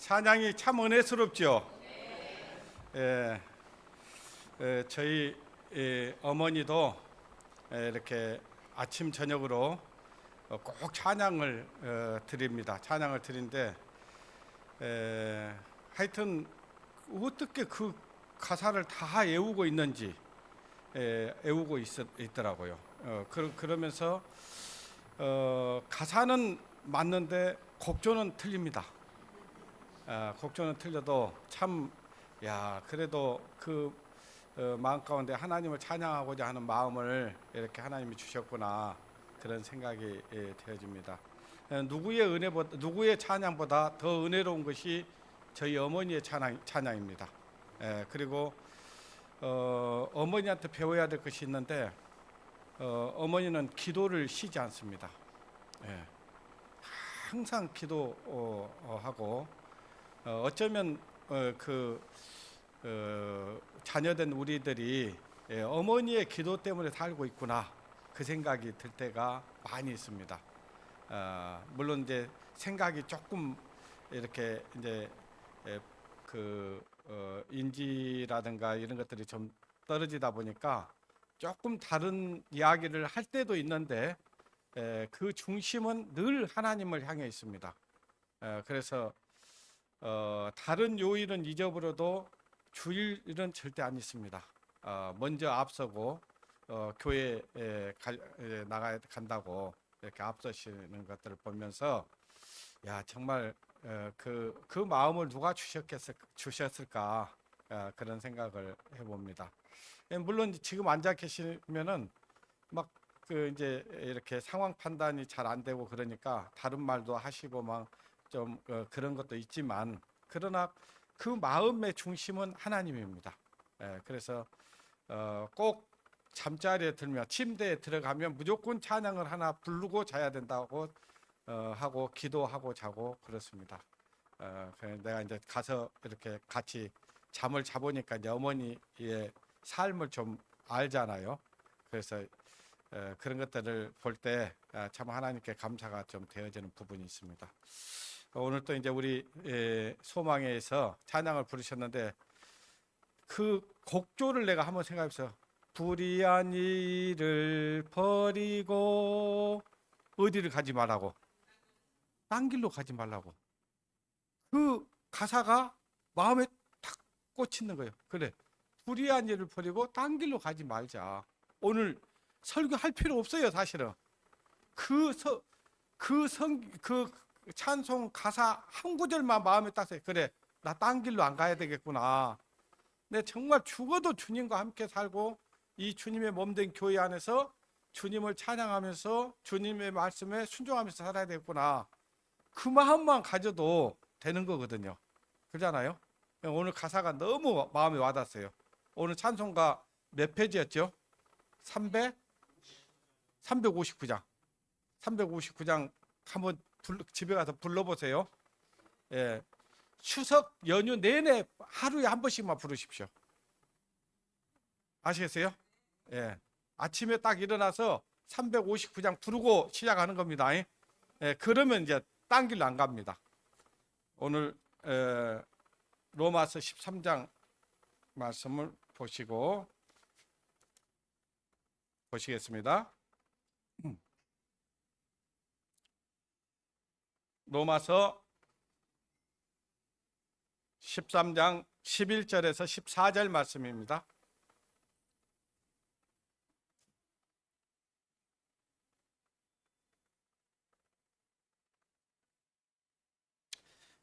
찬양이 참 은혜스럽죠. 예, 저희 어머니도 이렇게 아침 저녁으로 꼭 찬양을 드립니다. 찬양을 드리는데 하여튼 어떻게 그 가사를 다 외우고 있는지 외우고 있더라고요. 그러면서 가사는 맞는데 곡조는 틀립니다. 곡조는 틀려도 참, 그래도 그 마음 가운데 하나님을 찬양하고자 하는 마음을 이렇게 하나님이 주셨구나, 그런 생각이 되어집니다. 누구의 찬양보다 더 은혜로운 것이 저희 어머니의 찬양입니다. 그리고 어머니한테 배워야 될 것이 있는데, 어머니는 기도를 쉬지 않습니다. 항상 기도하고, 어쩌면 자녀된 우리들이 어머니의 기도 때문에 살고 있구나, 그 생각이 들 때가 많이 있습니다. 물론 이제 생각이 조금 이렇게 이제 인지라든가 이런 것들이 좀 떨어지다 보니까 조금 다른 이야기를 할 때도 있는데, 그 중심은 늘 하나님을 향해 있습니다. 그래서 다른 요일은 잊어버려도 주일은 절대 안 있습니다. 먼저 앞서고 교회에 간다고 이렇게 앞서시는 것들을 보면서, 정말 그 마음을 누가 주셨을까, 그런 생각을 해봅니다. 물론 지금 앉아 계시면은 막 이제 이렇게 상황 판단이 잘 안 되고 그러니까 다른 말도 하시고 막 좀 그런 것도 있지만, 그러나 그 마음의 중심은 하나님입니다. 그래서 꼭 잠자리에 들면, 침대에 들어가면 무조건 찬양을 하나 부르고 자야 된다고 하고 기도하고 자고 그렇습니다. 내가 이제 가서 이렇게 같이 잠을 자보니까 이제 어머니의 삶을 좀 알잖아요. 그래서 그런 것들을 볼 때 참 하나님께 감사가 좀 되어지는 부분이 있습니다. 오늘 또 이제 우리 소망회에서 찬양을 부르셨는데, 그 곡조를 내가 한번 생각해서, 불의한 일을 버리고 어디를 가지 말라고, 딴 길로 가지 말라고, 그 가사가 마음에 탁 꽂히는 거예요. 그래, 불의한 일을 버리고 딴 길로 가지 말자. 오늘 설교할 필요 없어요, 사실은. 그 찬송 가사 한 구절만 마음에 딱 서, 그래, 나 딴 길로 안 가야 되겠구나. 내 정말 죽어도 주님과 함께 살고 이 주님의 몸된 교회 안에서 주님을 찬양하면서 주님의 말씀에 순종하면서 살아야 되겠구나, 그 마음만 가져도 되는 거거든요. 그렇잖아요? 오늘 가사가 너무 마음에 와닿았어요. 오늘 찬송가 몇 페이지였죠? 359장. 359장 한번 집에 가서 불러보세요. 추석 연휴 내내 하루에 한 번씩만 부르십시오. 아시겠어요? 아침에 딱 일어나서 359장 부르고 시작하는 겁니다. 그러면 이제 딴 길로 안 갑니다. 오늘 로마서 13장 말씀을 보시겠습니다. 로마서 13장 11절에서 14절 말씀입니다.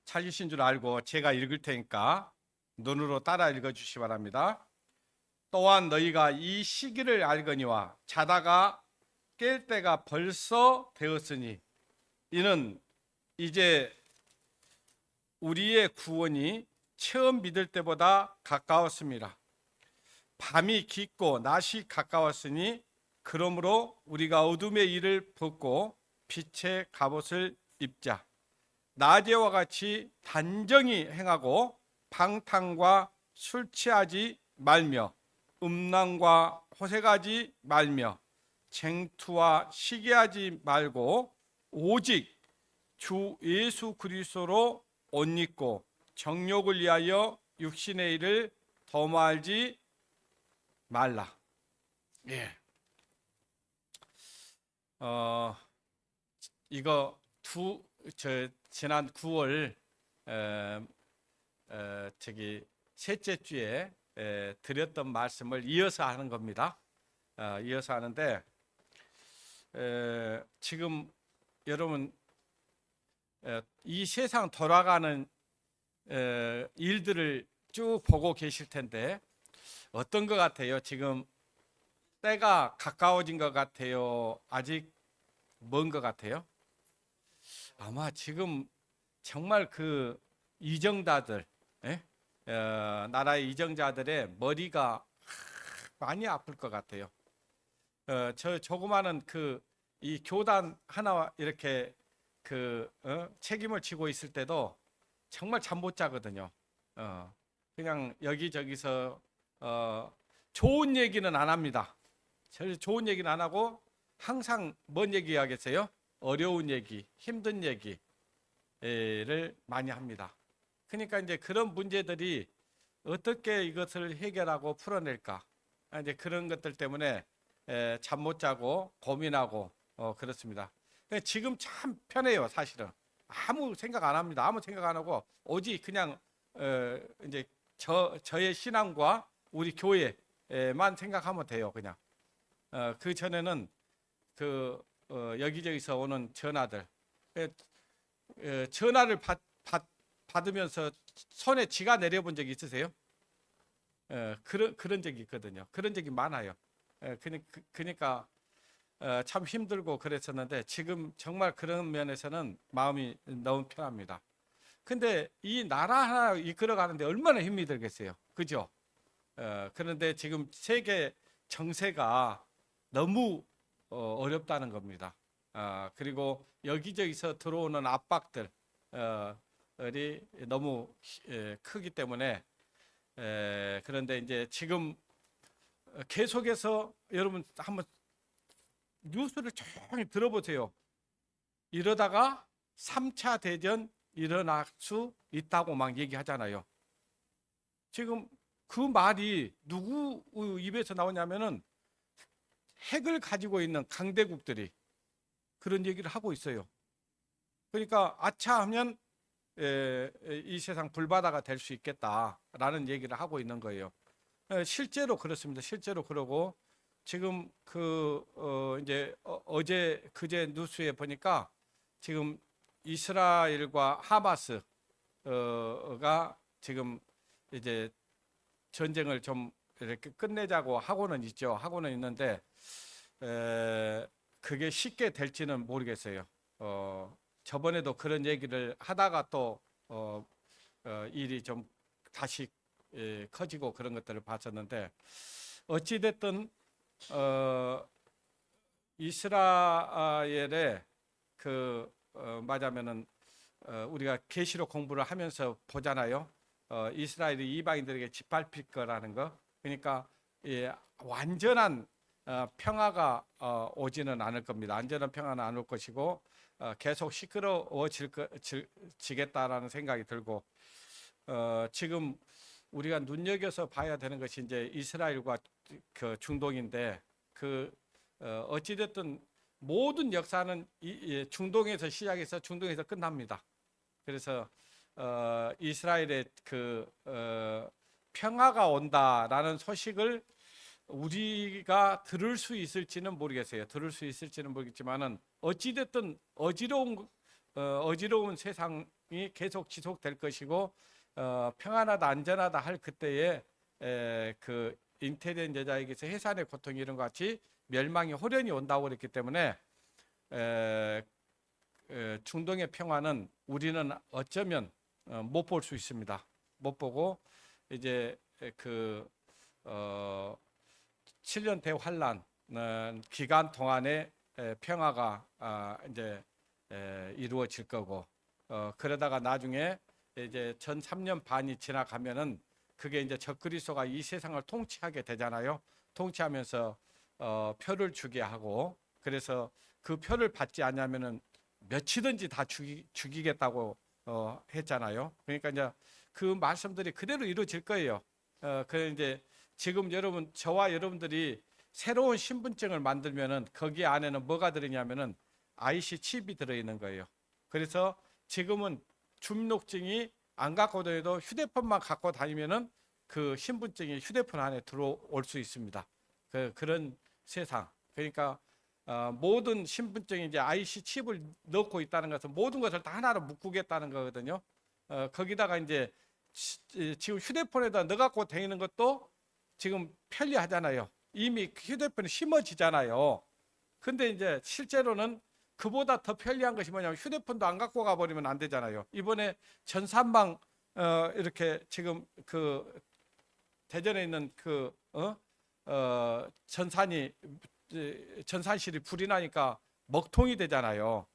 찾으신 줄 알고 제가 읽을 테니까 눈으로 따라 읽어주시기 바랍니다. 또한 너희가 이 시기를 알거니와 자다가 깰 때가 벌써 되었으니, 이는 이제 우리의 구원이 처음 믿을 때보다 가까웠습니다. 밤이 깊고 낮이 가까웠으니, 그러므로 우리가 어둠의 일을 벗고 빛의 갑옷을 입자. 낮에와 같이 단정히 행하고 방탕과 술 취하지 말며 음란과 호색하지 말며 쟁투와 시기하지 말고 오직 주 예수 그리스도로 옷 입고 정욕을 위하여 육신의 일을 도모하지 말라. 예. 이거 지난 9월 저기 셋째 주에 드렸던 말씀을 이어서 하는 겁니다. 이어서 하는데 지금 여러분 이 세상 돌아가는 일들을 쭉 보고 계실 텐데 어떤 것 같아요? 지금 때가 가까워진 것 같아요? 아직 먼 것 같아요? 아마 지금 정말 그 이정자들, 예? 나라의 이정자들의 머리가 많이 아플 것 같아요. 저 조그마한 그 이 교단 하나 이렇게 책임을 지고 있을 때도 정말 잠 못 자거든요. 그냥 여기저기서 좋은 얘기는 안 합니다. 제일 좋은 얘기는 안 하고 항상 뭔 얘기 하겠어요? 어려운 얘기, 힘든 얘기를 많이 합니다. 그러니까 이제 그런 문제들이 어떻게 이것을 해결하고 풀어낼까? 이제 그런 것들 때문에 잠 못 자고 고민하고 그렇습니다. 근데 지금 참 편해요, 사실은. 아무 생각 안 합니다. 아무 생각 안 하고 오직 그냥 이제 저의 신앙과 우리 교회만 생각하면 돼요, 그냥. 그 전에는 여기저기서 오는 전화들, 전화를 받으면서 손에 쥐가 내려본 적이 있으세요? 그런 적이 있거든요. 그런 적이 많아요. 그러니까 참 힘들고 그랬었는데 지금 정말 그런 면에서는 마음이 너무 편합니다. 근데 이 나라 하나 이끌어가는데 얼마나 힘이 들겠어요, 그죠? 그런데 지금 세계 정세가 너무 어렵다는 겁니다. 그리고 여기저기서 들어오는 압박들이 너무 크기 때문에 그런데 이제 지금 계속해서 여러분 한번 뉴스를 조용히 들어보세요. 이러다가 3차 대전 일어날 수 있다고 막 얘기하잖아요. 지금 그 말이 누구 입에서 나오냐면은 핵을 가지고 있는 강대국들이 그런 얘기를 하고 있어요. 그러니까 아차 하면 이 세상 불바다가 될 수 있겠다라는 얘기를 하고 있는 거예요. 실제로 그렇습니다. 실제로 그러고 지금 이제 어제 그제 뉴스에 보니까 지금 이스라엘과 하마스가 지금 이제 전쟁을 좀 이렇게 끝내자고 하고는 있죠. 하고는 있는데 그게 쉽게 될지는 모르겠어요. 저번에도 그런 얘기를 하다가 또 일이 좀 다시 커지고 그런 것들을 봤었는데 어찌 됐든 이스라엘의 말하면은 우리가 계시록 공부를 하면서 보잖아요. 이스라엘이 이방인들에게 짓밟힐 거라는 거. 그러니까 완전한 평화가 오지는 않을 겁니다. 완전한 평화는 안 올 것이고 계속 시끄러워지겠다라는 생각이 들고 지금 우리가 눈여겨서 봐야 되는 것이 이제 이스라엘과 그 중동인데 어찌됐든 모든 역사는 중동에서 시작해서 중동에서 끝납니다. 그래서 이스라엘의 평화가 온다라는 소식을 우리가 들을 수 있을지는 모르겠어요. 들을 수 있을지는 모르겠지만은 어찌됐든 어지러운 세상이 계속 지속될 것이고 평안하다 안전하다 할 그때에 잉태된 여자에게서 해산의 고통이 이런 것 같이 멸망의 호련이 온다고 그랬기 때문에 중동의 평화는 우리는 어쩌면 못 볼 수 있습니다. 못 보고 이제 7년 대환란 기간 동안에 평화가 이제 이루어질 거고 그러다가 나중에 이제 전 3년 반이 지나가면은 그게 이제 적그리스도가 이 세상을 통치하게 되잖아요. 통치하면서 표를 주게 하고 그래서 그 표를 받지 않으면은 며치든지 다 죽이겠다고 했잖아요. 그러니까 이제 그 말씀들이 그대로 이루어질 거예요. 그 이제 지금 여러분 저와 여러분들이 새로운 신분증을 만들면은 거기 안에는 뭐가 들어있냐면은 IC 칩이 들어있는 거예요. 그래서 지금은 주민등록증이 안 갖고 다녀도 휴대폰만 갖고 다니면은 그 신분증이 휴대폰 안에 들어올 수 있습니다. 그런 세상. 그러니까 모든 신분증이 이제 IC 칩을 넣고 있다는 것은 모든 것을 다 하나로 묶겠다는 거거든요. 거기다가 이제 지금 휴대폰에다 넣어갖고 다니는 것도 지금 편리하잖아요. 이미 휴대폰이 심어지잖아요. 근데 이제 실제로는 그보다 더 편리한 것이 뭐냐면 휴대폰도 안 갖고 가버리면 안 되잖아요. 이번에 전산망 이렇게 지금 그 대전에 있는 그 전산실이 불이 나니까 먹통이 되잖아요.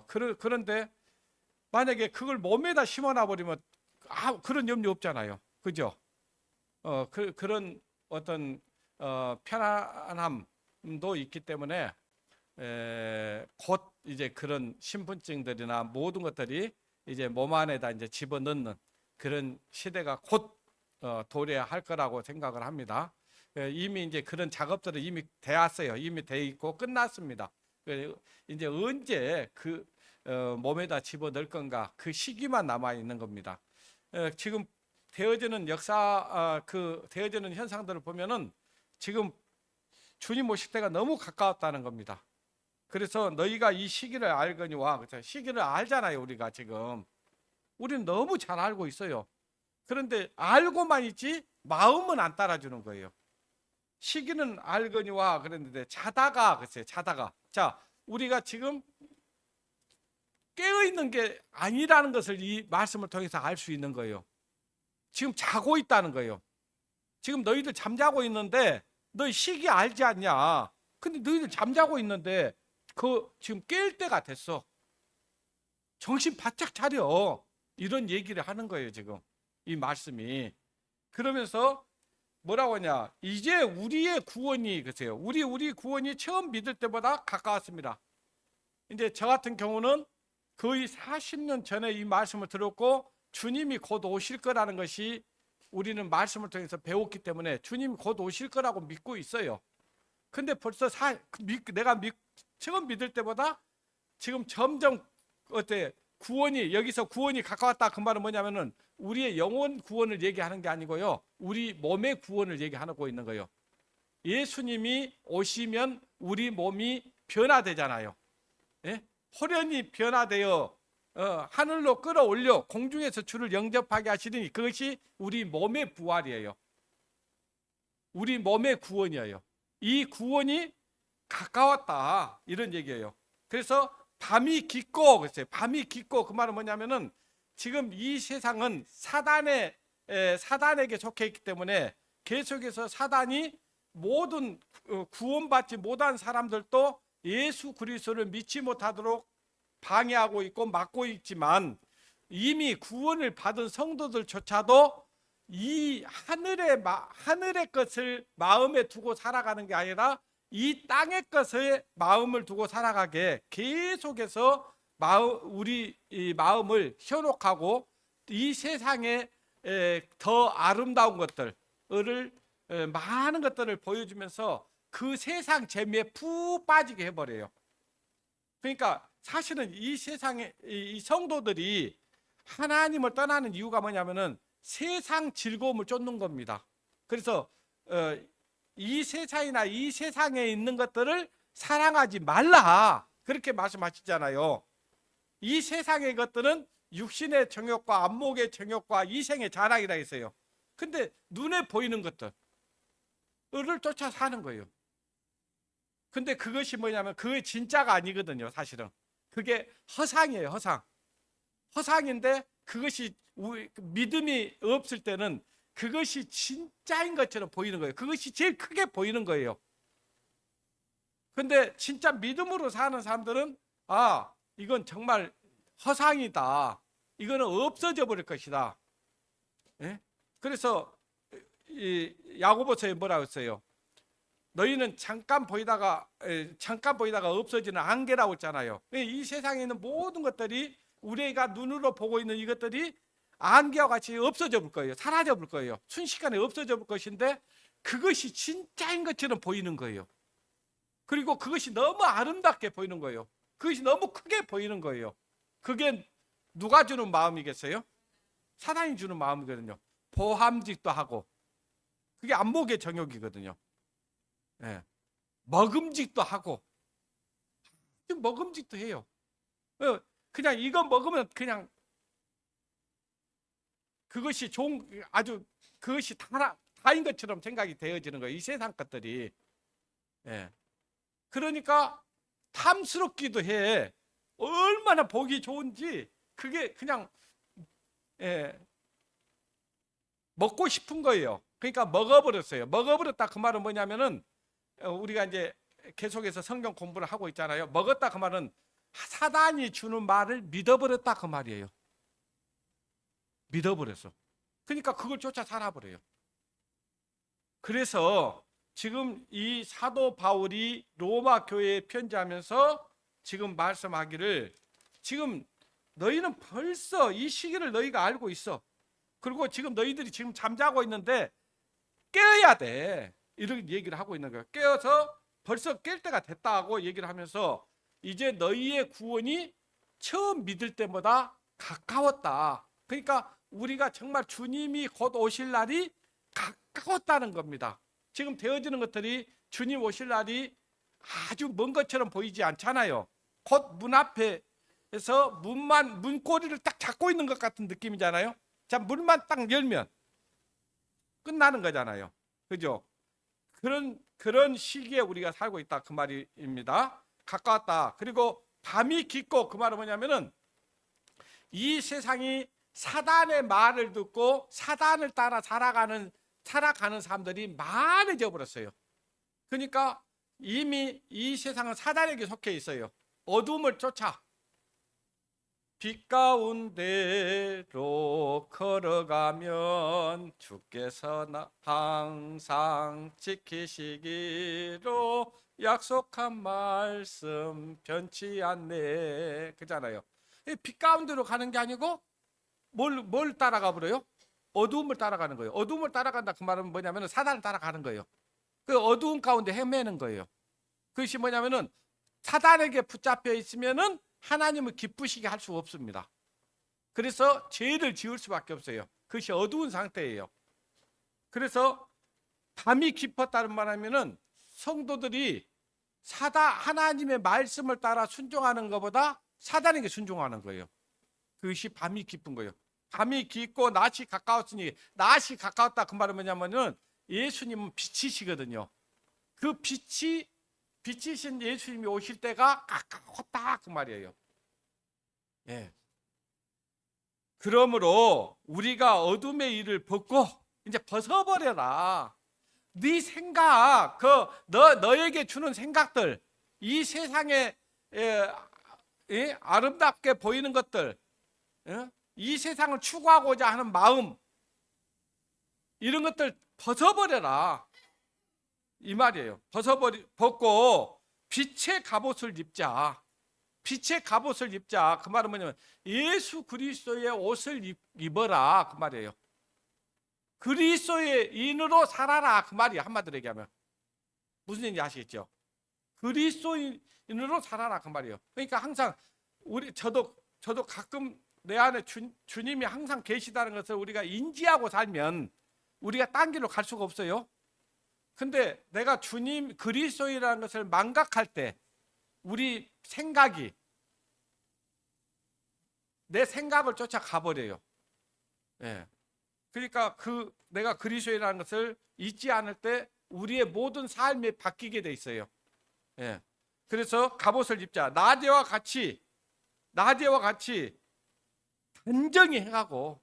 그런데 만약에 그걸 몸에다 심어놔 버리면 그런 염려 없잖아요. 그죠? 그런 어떤 편안함도 있기 때문에 곧 이제 그런 신분증들이나 모든 것들이 이제 몸 안에다 이제 집어넣는 그런 시대가 곧 도래할 거라고 생각을 합니다. 이미 이제 그런 작업들은 이미 되었어요. 이미 돼 있고 끝났습니다. 이제 언제 그 몸에다 집어넣을 건가 그 시기만 남아 있는 겁니다. 지금 되어지는 역사 그 되어지는 현상들을 보면은 지금 주님 오실 때가 너무 가까웠다는 겁니다. 그래서 너희가 이 시기를 알거니와, 그렇죠? 시기를 알잖아요. 우리가 지금 우리는 너무 잘 알고 있어요. 그런데 알고만 있지 마음은 안 따라주는 거예요. 시기는 알거니와 그랬는데 자다가, 글쎄요, 자다가. 자, 우리가 지금 깨어있는 게 아니라는 것을 이 말씀을 통해서 알 수 있는 거예요. 지금 자고 있다는 거예요. 지금 너희들 잠자고 있는데 너희 시기 알지 않냐? 근데 너희들 잠자고 있는데 그 지금 깰 때가 됐어. 정신 바짝 차려. 이런 얘기를 하는 거예요. 지금 이 말씀이. 그러면서 뭐라고 하냐? 이제 우리의 구원이, 글쎄요, 우리 구원이 처음 믿을 때보다 가까웠습니다. 이제 저 같은 경우는 거의 40년 전에 이 말씀을 들었고 주님이 곧 오실 거라는 것이 우리는 말씀을 통해서 배웠기 때문에 주님이 곧 오실 거라고 믿고 있어요. 근데 벌써 내가 처음 믿을 때보다 지금 점점 구원이, 여기서 구원이 가까웠다 그 말은 뭐냐면은 우리의 영혼 구원을 얘기하는 게 아니고요, 우리 몸의 구원을 얘기하고 있는 거예요. 예수님이 오시면 우리 몸이 변화되잖아요. 예? 호련히 변화되어 하늘로 끌어올려 공중에서 주를 영접하게 하시더니 그것이 우리 몸의 부활이에요. 우리 몸의 구원이에요. 이 구원이 가까웠다 이런 얘기예요. 그래서 밤이 깊고, 글쎄요, 밤이 깊고 그 말은 뭐냐면은 지금 이 세상은 사단에게 속해 있기 때문에 계속해서 사단이 모든 구원받지 못한 사람들도 예수 그리스도를 믿지 못하도록 방해하고 있고 막고 있지만, 이미 구원을 받은 성도들조차도 이 하늘의 것을 마음에 두고 살아가는 게 아니라 이 땅의 것에 마음을 두고 살아가게 계속해서 우리 마음을 현혹하고 이 세상에 더 아름다운 것들을 많은 것들을 보여주면서 그 세상 재미에 푹 빠지게 해버려요. 그러니까 사실은 이 세상에 이 성도들이 하나님을 떠나는 이유가 뭐냐면은 세상 즐거움을 쫓는 겁니다. 그래서 이 세상이나 이 세상에 있는 것들을 사랑하지 말라 그렇게 말씀하시잖아요. 이 세상의 것들은 육신의 정욕과 안목의 정욕과 이생의 자랑이라 했어요. 근데 눈에 보이는 것들을 쫓아 사는 거예요. 근데 그것이 뭐냐면 그게 진짜가 아니거든요. 사실은 그게 허상이에요. 허상인데 그것이 믿음이 없을 때는 그것이 진짜인 것처럼 보이는 거예요. 그것이 제일 크게 보이는 거예요. 근데 진짜 믿음으로 사는 사람들은 이건 정말 허상이다. 이거는 없어져 버릴 것이다. 예? 그래서 이 야고보서에 뭐라고 했어요? 너희는 잠깐 보이다가 없어지는 안개라고 했잖아요. 이 세상에 있는 모든 것들이 우리가 눈으로 보고 있는 이것들이 안개와 같이 없어져 볼 거예요. 사라져 볼 거예요. 순식간에 없어져 볼 것인데 그것이 진짜인 것처럼 보이는 거예요. 그리고 그것이 너무 아름답게 보이는 거예요. 그것이 너무 크게 보이는 거예요. 그게 누가 주는 마음이겠어요? 사단이 주는 마음이거든요. 보함직도 하고 그게 안목의 정욕이거든요. 예. 먹음직도 하고 먹음직도 해요. 그냥 이거 먹으면 그냥 그것이 아주 그것이 다인 것처럼 생각이 되어지는 거예요. 이 세상 것들이. 예. 그러니까 탐스럽기도 해. 얼마나 보기 좋은지 그게 그냥 먹고 싶은 거예요. 그러니까 먹어버렸어요. 먹어버렸다 그 말은 뭐냐면은 우리가 이제 계속해서 성경 공부를 하고 있잖아요. 먹었다 그 말은 사단이 주는 말을 믿어버렸다 그 말이에요. 믿어버렸어. 그러니까 그걸 쫓아 살아버려요. 그래서 지금 이 사도 바울이 로마 교회에 편지하면서 지금 말씀하기를 지금 너희는 벌써 이 시기를 너희가 알고 있어. 그리고 지금 너희들이 지금 잠자고 있는데 깨어야 돼. 이런 얘기를 하고 있는 거예요. 깨어서 벌써 깰 때가 됐다고 얘기를 하면서 이제 너희의 구원이 처음 믿을 때보다 가까웠다. 그러니까 우리가 정말 주님이 곧 오실 날이 가까웠다는 겁니다. 지금 되어지는 것들이 주님 오실 날이 아주 먼 것처럼 보이지 않잖아요. 곧 문 앞에서 문고리를 딱 잡고 있는 것 같은 느낌이잖아요. 자, 문만 딱 열면 끝나는 거잖아요. 그죠? 그런 시기에 우리가 살고 있다 그 말입니다. 가까웠다. 그리고 밤이 깊고 그 말은 뭐냐면은 이 세상이 사단의 말을 듣고 사단을 따라 살아가는 사람들이 많아져 버렸어요. 그러니까 이미 이 세상은 사단에게 속해 있어요. 어둠을 쫓아 빛 가운데로 걸어가면 주께서 나 항상 지키시기로 약속한 말씀 변치 않네 그잖아요. 빛 가운데로 가는 게 아니고 뭘 따라가 버려요? 어두움을 따라가는 거예요. 어두움을 따라간다 그 말은 뭐냐면 사단을 따라가는 거예요. 그 어두움 가운데 헤매는 거예요. 그것이 뭐냐면은 사단에게 붙잡혀 있으면은 하나님을 기쁘시게 할 수 없습니다. 그래서 죄를 지을 수밖에 없어요. 그것이 어두운 상태예요. 그래서 밤이 깊었다는 말하면은 성도들이 하나님의 말씀을 따라 순종하는 것보다 사단에게 순종하는 거예요. 그것이 밤이 깊은 거예요. 밤이 깊고 낮이 가까웠으니 낮이 가까웠다 그 말은 뭐냐면은 예수님은 빛이시거든요. 그 빛이신 예수님이 오실 때가 가까웠다 그 말이에요. 예. 그러므로 우리가 어둠의 일을 벗고 이제 벗어버려라. 네 생각, 너에게 주는 생각들, 이 세상에 아름답게 보이는 것들, 이 세상을 추구하고자 하는 마음, 이런 것들 벗어버려라. 이 말이에요. 벗고 빛의 갑옷을 입자. 빛의 갑옷을 입자. 그 말은 뭐냐면 예수 그리스도의 옷을 입어라. 그 말이에요. 그리스도의 인으로 살아라. 그 말이에요. 한마디로 얘기하면. 무슨 얘기인지 아시겠죠? 그리스도인으로 살아라. 그 말이에요. 그러니까 항상 저도 가끔 내 안에 주님이 항상 계시다는 것을 우리가 인지하고 살면 우리가 딴 길로 갈 수가 없어요. 근데 내가 주님 그리스도이라는 것을 망각할 때 우리 생각이 내 생각을 쫓아가 버려요. 예. 그러니까 내가 그리스도이라는 것을 잊지 않을 때 우리의 모든 삶이 바뀌게 돼 있어요. 예. 그래서 갑옷을 입자. 나대와 같이 단정히 행하고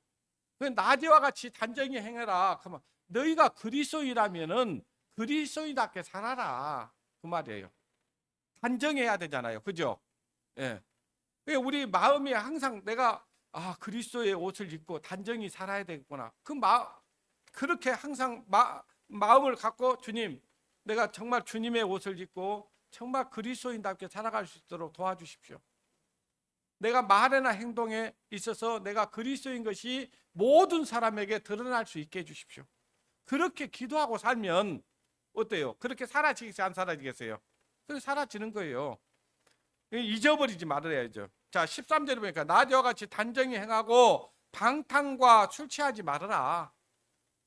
나대와 같이 단정히 행해라. 그러면 너희가 그리스도이라면은 그리스도인답게 살아라 그 말이에요. 단정해야 되잖아요. 그죠? 예. 우리 마음이 항상 내가 그리스도의 옷을 입고 단정히 살아야 되겠구나. 그렇게 항상 마음을 갖고 주님, 내가 정말 주님의 옷을 입고 정말 그리스도인답게 살아갈 수 있도록 도와주십시오. 내가 말이나 행동에 있어서 내가 그리스도인 것이 모든 사람에게 드러날 수 있게 해주십시오. 그렇게 기도하고 살면 어때요? 그렇게 사라지겠어요? 안 사라지겠어요? 그래서 사라지는 거예요. 잊어버리지 말아야죠. 자, 13절에 보니까 나저와 같이 단정히 행하고 방탕과 술 취하지 말아라.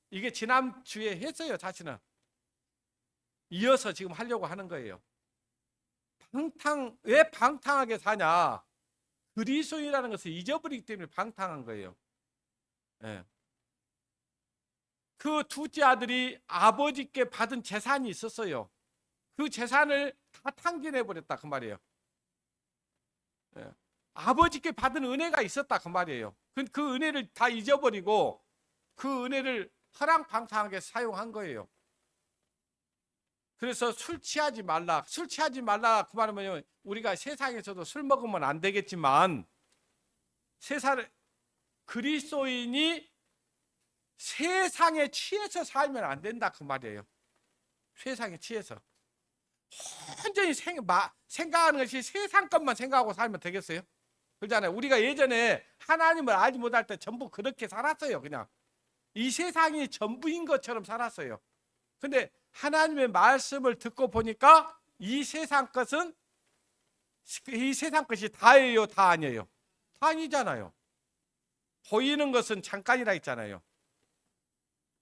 이게 지난주에 했어요. 자신은 이어서 지금 하려고 하는 거예요. 왜 방탕하게 사냐? 그리스도인이라는 것을 잊어버리기 때문에 방탕한 거예요. 예. 그 둘째 아들이 아버지께 받은 재산이 있었어요. 그 재산을 다 탕진해 버렸다 그 말이에요. 예. 아버지께 받은 은혜가 있었다 그 말이에요. 그 은혜를 다 잊어버리고 그 은혜를 허랑방탕하게 사용한 거예요. 그래서 술 취하지 말라. 술 취하지 말라 그 말은 우리가 세상에서도 술 먹으면 안 되겠지만 그리스도인이 세상에 취해서 살면 안 된다 그 말이에요. 세상에 취해서 완전히 생각하는 것이 세상 것만 생각하고 살면 되겠어요? 그렇잖아요. 우리가 예전에 하나님을 알지 못할 때 전부 그렇게 살았어요. 그냥 이 세상이 전부인 것처럼 살았어요. 근데 하나님의 말씀을 듣고 보니까 이 세상 것이 다예요, 다 아니에요? 다 아니잖아요. 보이는 것은 잠깐이라 했잖아요.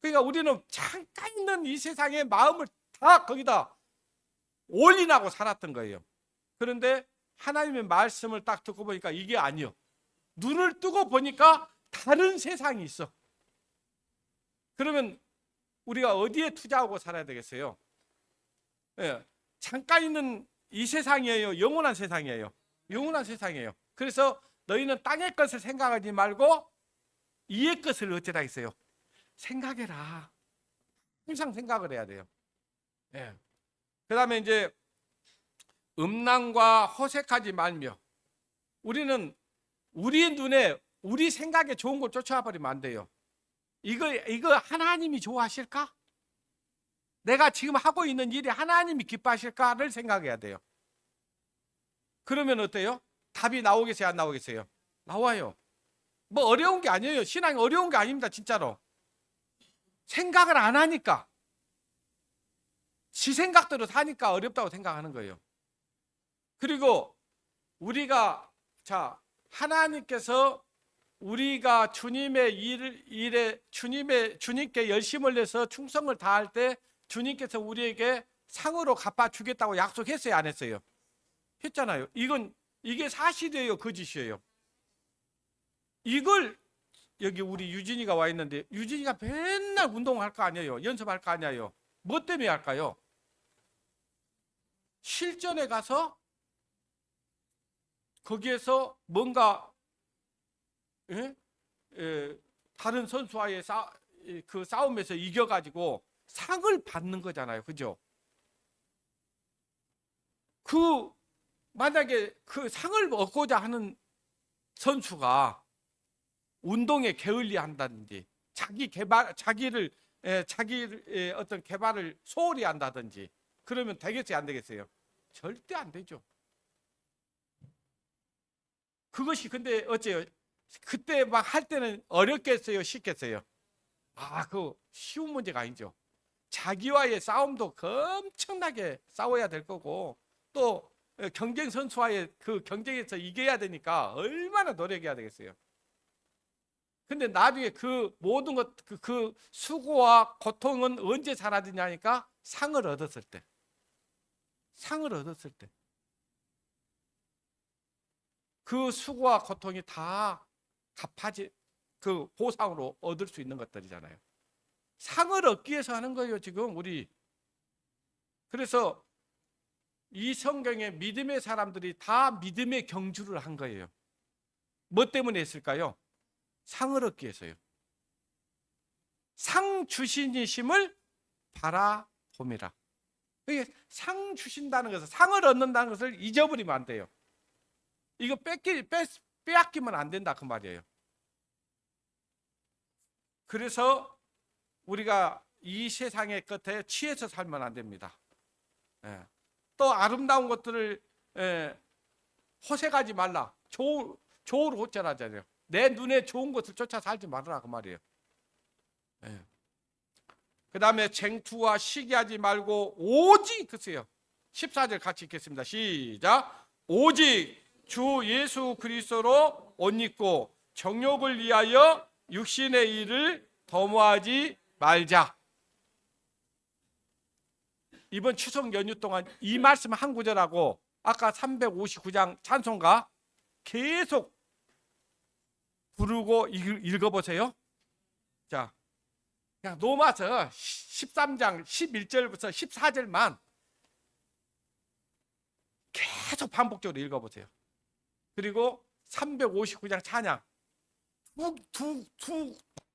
그러니까 우리는 잠깐 있는 이 세상의 마음을 다 거기다 올인하고 살았던 거예요. 그런데 하나님의 말씀을 딱 듣고 보니까 이게 아니요. 눈을 뜨고 보니까 다른 세상이 있어. 그러면 우리가 어디에 투자하고 살아야 되겠어요? 예, 잠깐 있는 이 세상이에요? 영원한 세상이에요? 영원한 세상이에요. 그래서 너희는 땅의 것을 생각하지 말고 이의 것을 어쩌라 했어요? 생각해라. 항상 생각을 해야 돼요. 예. 그 다음에 이제 음란과 호색하지 말며 우리는 우리 눈에 우리 생각에 좋은 걸 쫓아와 버리면 안 돼요. 이거 하나님이 좋아하실까? 내가 지금 하고 있는 일이 하나님이 기뻐하실까를 생각해야 돼요. 그러면 어때요? 답이 나오겠어요? 안 나오겠어요? 나와요. 뭐 어려운 게 아니에요. 신앙이 어려운 게 아닙니다. 진짜로. 생각을 안 하니까 지 생각대로 사니까 어렵다고 생각하는 거예요. 그리고 우리가 하나님께서 우리가 주님의 일에 주님께 열심을 내서 충성을 다할 때 주님께서 우리에게 상으로 갚아주겠다고 약속했어요? 안 했어요? 했잖아요. 이게 사실이에요? 거짓이에요? 이걸 여기 우리 유진이가 와 있는데 유진이가 맨날 운동할 거 아니에요? 연습할 거 아니에요? 뭐 때문에 할까요? 실전에 가서 거기에서 뭔가 다른 선수와의 그 싸움에서 이겨가지고 상을 받는 거잖아요. 그죠? 만약에 그 상을 얻고자 하는 선수가 운동에 게을리 한다든지 자기의 어떤 개발을 소홀히 한다든지 그러면 되겠어요? 안 되겠어요? 절대 안 되죠. 그것이 근데 어째요? 그때 막 할 때는 어렵겠어요? 쉽겠어요? 그 쉬운 문제가 아니죠. 자기와의 싸움도 엄청나게 싸워야 될 거고 또 경쟁 선수와의 그 경쟁에서 이겨야 되니까 얼마나 노력해야 되겠어요. 근데 나중에 그 모든 그 수고와 고통은 언제 사라지냐니까 상을 얻었을 때. 그 수고와 고통이 다 그 보상으로 얻을 수 있는 것들이잖아요. 상을 얻기 위해서 하는 거예요, 지금 우리. 그래서 이 성경에 믿음의 사람들이 다 믿음의 경주를 한 거예요. 뭐 때문에 했을까요? 상을 얻기 위해서요. 상 주신이심을 바라봄이라. 이게 상 주신다는 것을, 상을 얻는다는 것을 잊어버리면 안 돼요. 이거 빼앗기면 안 된다 그 말이에요. 그래서 우리가 이 세상의 끝에 취해서 살면 안 됩니다. 또 아름다운 것들을 호색하지 말라. 조를 호전하잖아요. 내 눈에 좋은 것을 쫓아 살지 말아라 그 말이에요. 예. 그 다음에 쟁투와 시기하지 말고 오직 글쎄요. 14절 같이 읽겠습니다. 시작. 오직 주 예수 그리스도로 옷 입고 정욕을 위하여 육신의 일을 도모하지 말자. 이번 추석 연휴 동안 이 말씀 한 구절하고 아까 359장 찬송가 계속 부르고 읽어보세요. 자, 그냥 노마서 13장 11절부터 14절만 계속 반복적으로 읽어보세요. 그리고 359장 찬양 두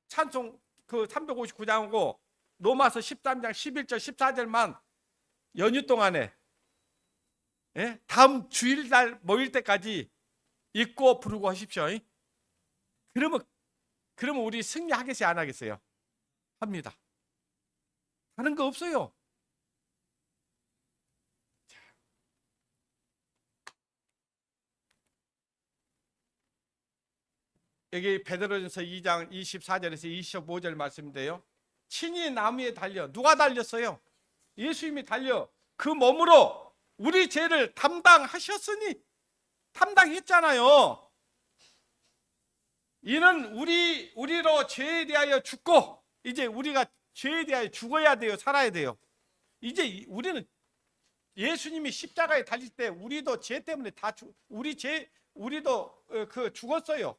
찬송 그 359장하고 노마서 13장 11절 14절만 연휴 동안에 다음 주일날 모일 때까지 읽고 부르고 하십시오. 그러면 우리 승리하겠어요 안 하겠어요? 합니다. 하는 거 없어요. 여기 베드로전서 2장 24절에서 25절 말씀인데요. 친히 나무에 달려 누가 달렸어요? 예수님이 달려 그 몸으로 우리 죄를 담당하셨으니 담당했잖아요. 이는 우리로 죄에 대하여 죽고 이제 우리가 죄에 대하여 죽어야 돼요. 살아야 돼요. 이제 우리는 예수님이 십자가에 달릴 때 우리도 죄 때문에 우리도 죽었어요.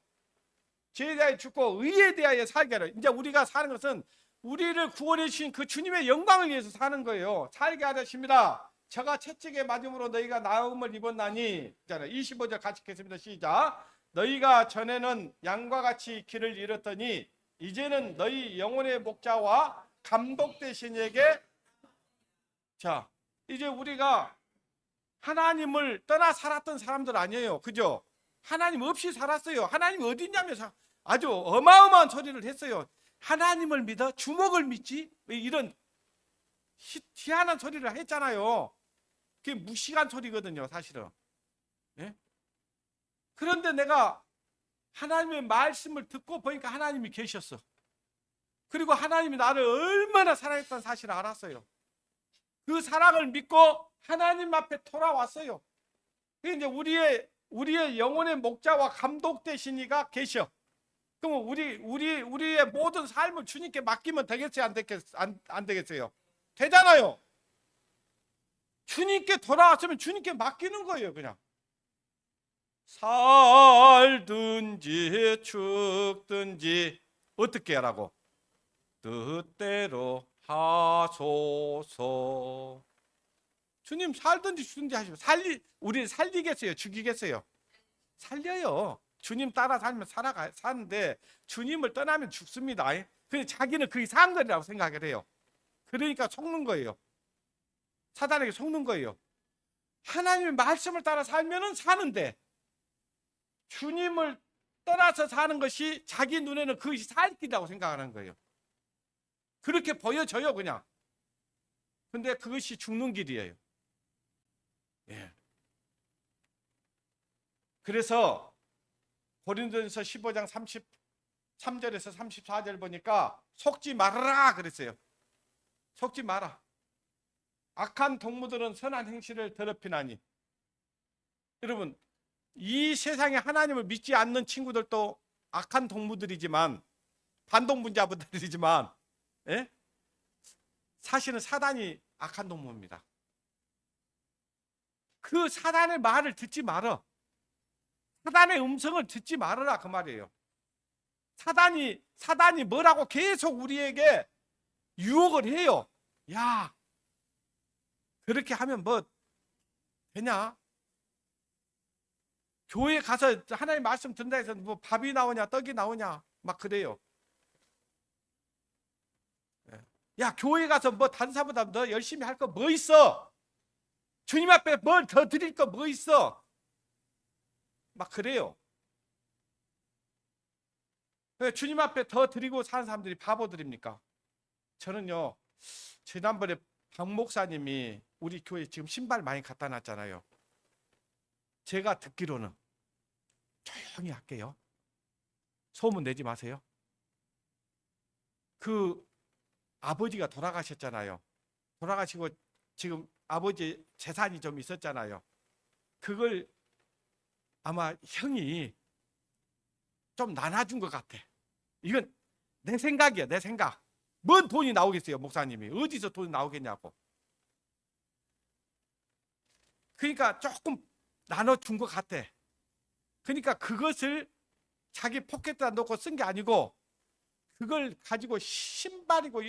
죄에 대하여 죽고 의에 대하여 살게 하라. 이제 우리가 사는 것은 우리를 구원해 주신 그 주님의 영광을 위해서 사는 거예요. 살게 하셨습니다. 저가 채찍에 맞음으로 너희가 나음을 입었나니. 25절 같이 읽겠습니다. 시작. 너희가 전에는 양과 같이 길을 잃었더니 이제는 너희 영혼의 목자와 감독 되신 이에게. 자, 이제 우리가 하나님을 떠나 살았던 사람들 아니에요. 그죠? 하나님 없이 살았어요. 하나님 어디 있냐면 아주 어마어마한 소리를 했어요. 하나님을 믿어? 주먹을 믿지? 이런 희한한 소리를 했잖아요. 그게 무식한 소리거든요, 사실은. 예? 그런데 내가 하나님의 말씀을 듣고 보니까 하나님이 계셨어. 그리고 하나님이 나를 얼마나 사랑했다는 사실을 알았어요. 그 사랑을 믿고 하나님 앞에 돌아왔어요. 이제 우리의 영혼의 목자와 감독 되신 이가 계셔. 그럼 우리의 모든 삶을 주님께 맡기면 되겠어요? 안 되겠어요? 되잖아요. 주님께 돌아왔으면 주님께 맡기는 거예요. 그냥 살든지 죽든지 어떻게 하라고? 뜻대로 하소서. 주님 살든지 죽든지 하시면 우리를 살리겠어요? 죽이겠어요? 살려요. 주님 따라 살면 사는데 주님을 떠나면 죽습니다. 그래서 자기는 그게 산 거라고 생각을 해요. 그러니까 속는 거예요. 사단에게 속는 거예요. 하나님의 말씀을 따라 살면은 사는데 주님을 떠나서 사는 것이 자기 눈에는 그것이 살 길이라고 생각하는 거예요. 그렇게 보여져요 그냥. 근데 그것이 죽는 길이에요. 예. 그래서 고린도전서 15장 33절에서 34절 보니까 속지 말아라 그랬어요. 속지 마라. 악한 동무들은 선한 행실을 더럽히나니. 여러분 이 세상에 하나님을 믿지 않는 친구들도 악한 동무들이지만 반동분자분들이지만 사실은 사단이 악한 동무입니다. 그 사단의 말을 듣지 말아. 사단의 음성을 듣지 말아라 그 말이에요. 사단이 뭐라고 계속 우리에게 유혹을 해요. 야, 그렇게 하면 뭐 되냐? 교회 가서 하나님 말씀 듣는다 해서 뭐 밥이 나오냐 떡이 나오냐 막 그래요. 야, 교회 가서 뭐 다른 사람보다 너 열심히 할 거 뭐 있어? 주님 앞에 뭘 더 드릴 거 뭐 있어? 막 그래요. 주님 앞에 더 드리고 사는 사람들이 바보들입니까? 저는요, 지난번에 박 목사님이 우리 교회 지금 신발 많이 갖다 놨잖아요. 제가 듣기로는 조용히 할게요. 소문 내지 마세요. 그 아버지가 돌아가셨잖아요. 돌아가시고 지금 아버지 재산이 좀 있었잖아요. 그걸 아마 형이 좀 나눠준 것 같아. 이건 내 생각이야, 내 생각. 뭔 돈이 나오겠어요, 목사님이. 어디서 돈이 나오겠냐고. 그러니까 조금 나눠준 것 같아. 그러니까 그것을 자기 포켓에다 넣고 쓴 게 아니고 그걸 가지고 신발이고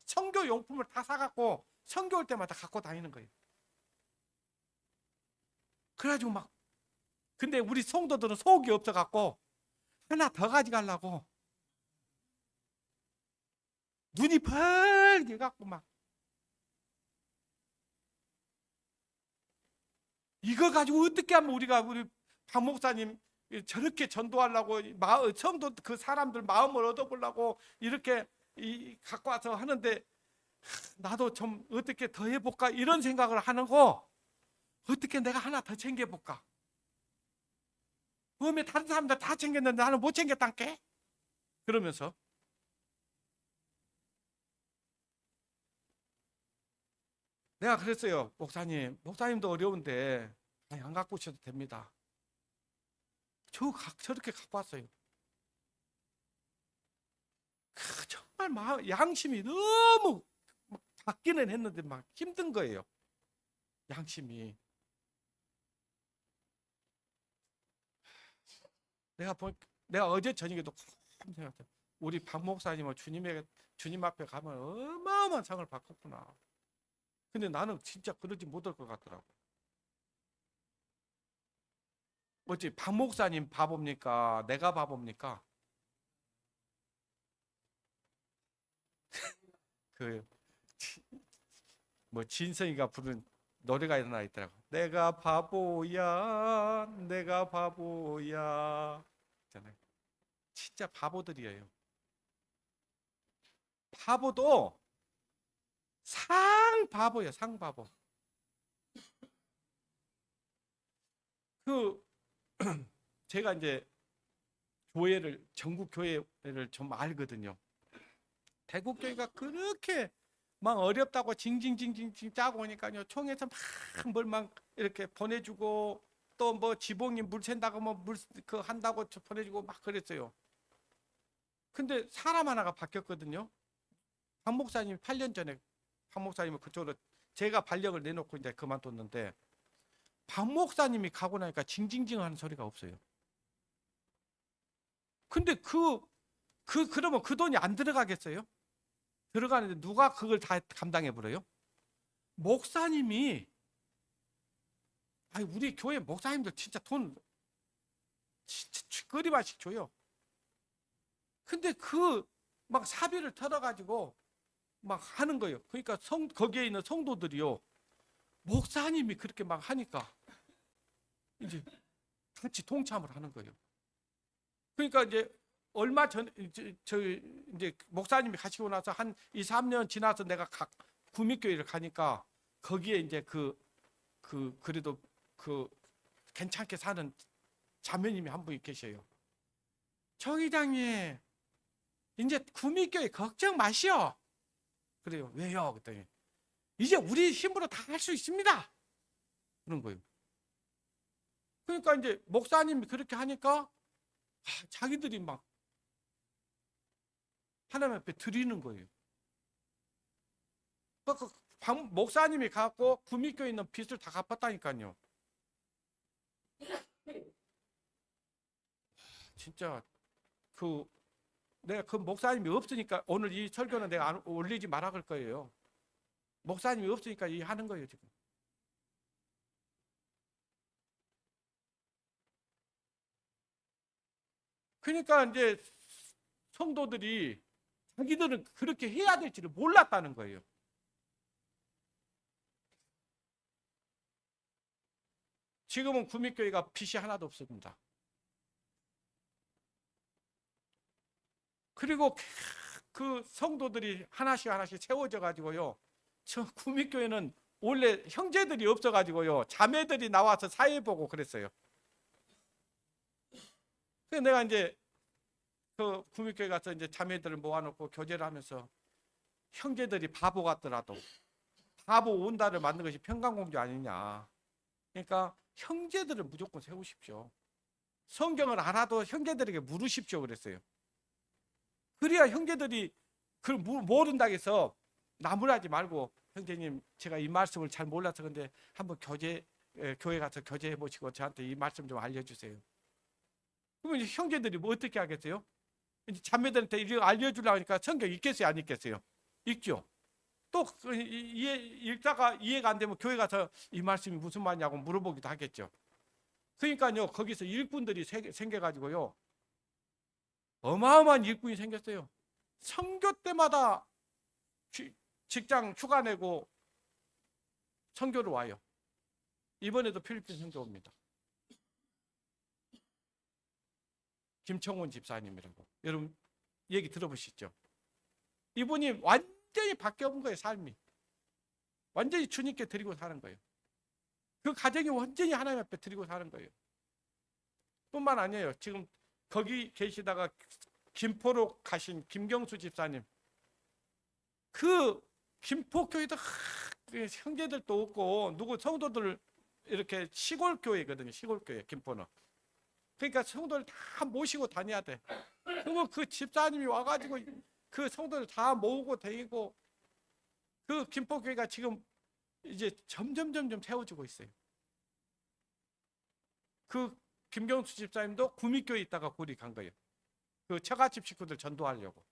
성교 용품을 다 사갖고 성교 올 때마다 갖고 다니는 거예요. 그래가지고 막 근데 우리 성도들은 속이 없어갖고 하나 더 가져가려고 눈이 벌게 갖고 막 이거 가지고 어떻게 하면 우리 박 목사님 저렇게 전도하려고 성도 그 사람들 마음을 얻어보려고 이렇게 갖고 와서 하는데 나도 좀 어떻게 더 해볼까 이런 생각을 하는 거 어떻게 내가 하나 더 챙겨볼까 왜 다른 사람들 다 챙겼는데 나는 못 챙겼단께 그러면서 내가 그랬어요. 목사님도 어려운데 안 갖고 오셔도 됩니다. 저렇게 갖고 왔어요. 정말 양심이 너무 받기는 했는데 막 힘든 거예요. 양심이. 내가 어제 저녁에도 생각했어요. 우리 박 목사님은 주님 앞에 가면 어마어마한 상을 받겠구나. 근데 나는 진짜 그러지 못할 것 같더라고. 어찌 박 목사님 바보입니까? 내가 바보입니까? 그 뭐 진성이가 부른 노래가 하나 있더라고. 내가 바보야, 내가 바보야. 있잖아요. 진짜 바보들이에요. 바보도 상바보예요, 상바보. 그 제가 이제 전국 교회를 좀 알거든요. 대구 교회가 그렇게 막 어렵다고 징징징징 짜고 오니까요. 총에서 막 이렇게 보내주고 또 뭐 지붕이 물 샌다고 뭐 물 그 한다고 보내주고 막 그랬어요. 근데 사람 하나가 바뀌었거든요. 박 목사님 8년 전에 박 목사님은 그쪽으로 제가 발령을 내놓고 이제 그만뒀는데 박 목사님이 가고 나니까 징징징 하는 소리가 없어요. 근데 그러면 그 돈이 안 들어가겠어요? 들어가는데 누가 그걸 다 감당해 버려요? 목사님이 아니 우리 교회 목사님들 진짜 돈 진짜 쥐거리만씩 줘요. 근데 막 사비를 털어가지고 막 하는 거예요. 그러니까 거기에 있는 성도들이요. 목사님이 그렇게 막 하니까 이제 같이 동참을 하는 거예요. 그러니까 이제 얼마 전 이제 목사님이 가시고 나서 한 2, 3년 지나서 내가 구미교회를 가니까 거기에 이제 그래도 괜찮게 사는 자매님이 한 분이 계셔요. 정 이장님 이제 구미교회 걱정 마시오. 그래요. 왜요? 그랬더니 이제 우리 힘으로 다 할 수 있습니다. 그런 거예요. 그러니까 이제 목사님이 그렇게 하니까 자기들이 막 하나님 앞에 드리는 거예요. 목사님이 갖고 구미교에 있는 빚을 다 갚았다니까요. 진짜 내가 그 목사님이 없으니까 오늘 이 설교는 내가 올리지 말아 그럴 거예요. 목사님이 없으니까 이 하는 거예요 지금. 그러니까 이제 성도들이 자기들은 그렇게 해야 될지를 몰랐다는 거예요. 지금은 구미교회가 빚이 하나도 없습니다. 그리고 그 성도들이 하나씩 채워져 가지고요. 저 구미교회는 원래 형제들이 없어 가지고요. 자매들이 나와서 사회 보고 그랬어요. 그래서 내가 이제 그 구미교회 가서 이제 자매들을 모아놓고 교제를 하면서 형제들이 바보 같더라도 바보 온다를 만든 것이 평강공주 아니냐. 그러니까 형제들을 무조건 세우십시오. 성경을 알아도 형제들에게 물으십시오 그랬어요. 그래야 형제들이 그걸 모른다고 해서 나무라지 말고 형제님 제가 이 말씀을 잘 몰라서 근데 한번 교회 가서 교제해 보시고 저한테 이 말씀 좀 알려주세요. 그러면 이제 형제들이 뭐 어떻게 하겠어요? 이제 자매들한테 이거 알려주려고 하니까 성경 읽겠어요 안 읽겠어요? 읽죠. 또 읽다가 이해가 안 되면 교회 가서 이 말씀이 무슨 말이냐고 물어보기도 하겠죠. 그러니까요 거기서 일꾼들이 생겨가지고요 어마어마한 일꾼이 생겼어요. 선교 때마다 직장 휴가 내고 선교를 와요. 이번에도 필리핀 선교 옵니다. 김청훈 집사님이라고. 여러분 얘기 들어보시죠? 이분이 완전히 바뀌어본 거예요. 삶이 완전히 주님께 드리고 사는 거예요. 그 가정이 완전히 하나님 앞에 드리고 사는 거예요. 뿐만 아니에요. 지금 거기 계시다가 김포로 가신 김경수 집사님, 그 김포교회도 형제들도 없고 누구 성도들 이렇게 시골 교회거든요. 시골 교회 김포는. 그러니까 성도를 다 모시고 다녀야 돼. 그러면 그 집사님이 와가지고 그 성도를 다 모으고 다니고 그 김포교회가 지금 이제 점점 세워지고 있어요. 그 김경수 집사님도 구미교에 있다가 고리 간 거예요. 그 처갓집 식구들 전도하려고.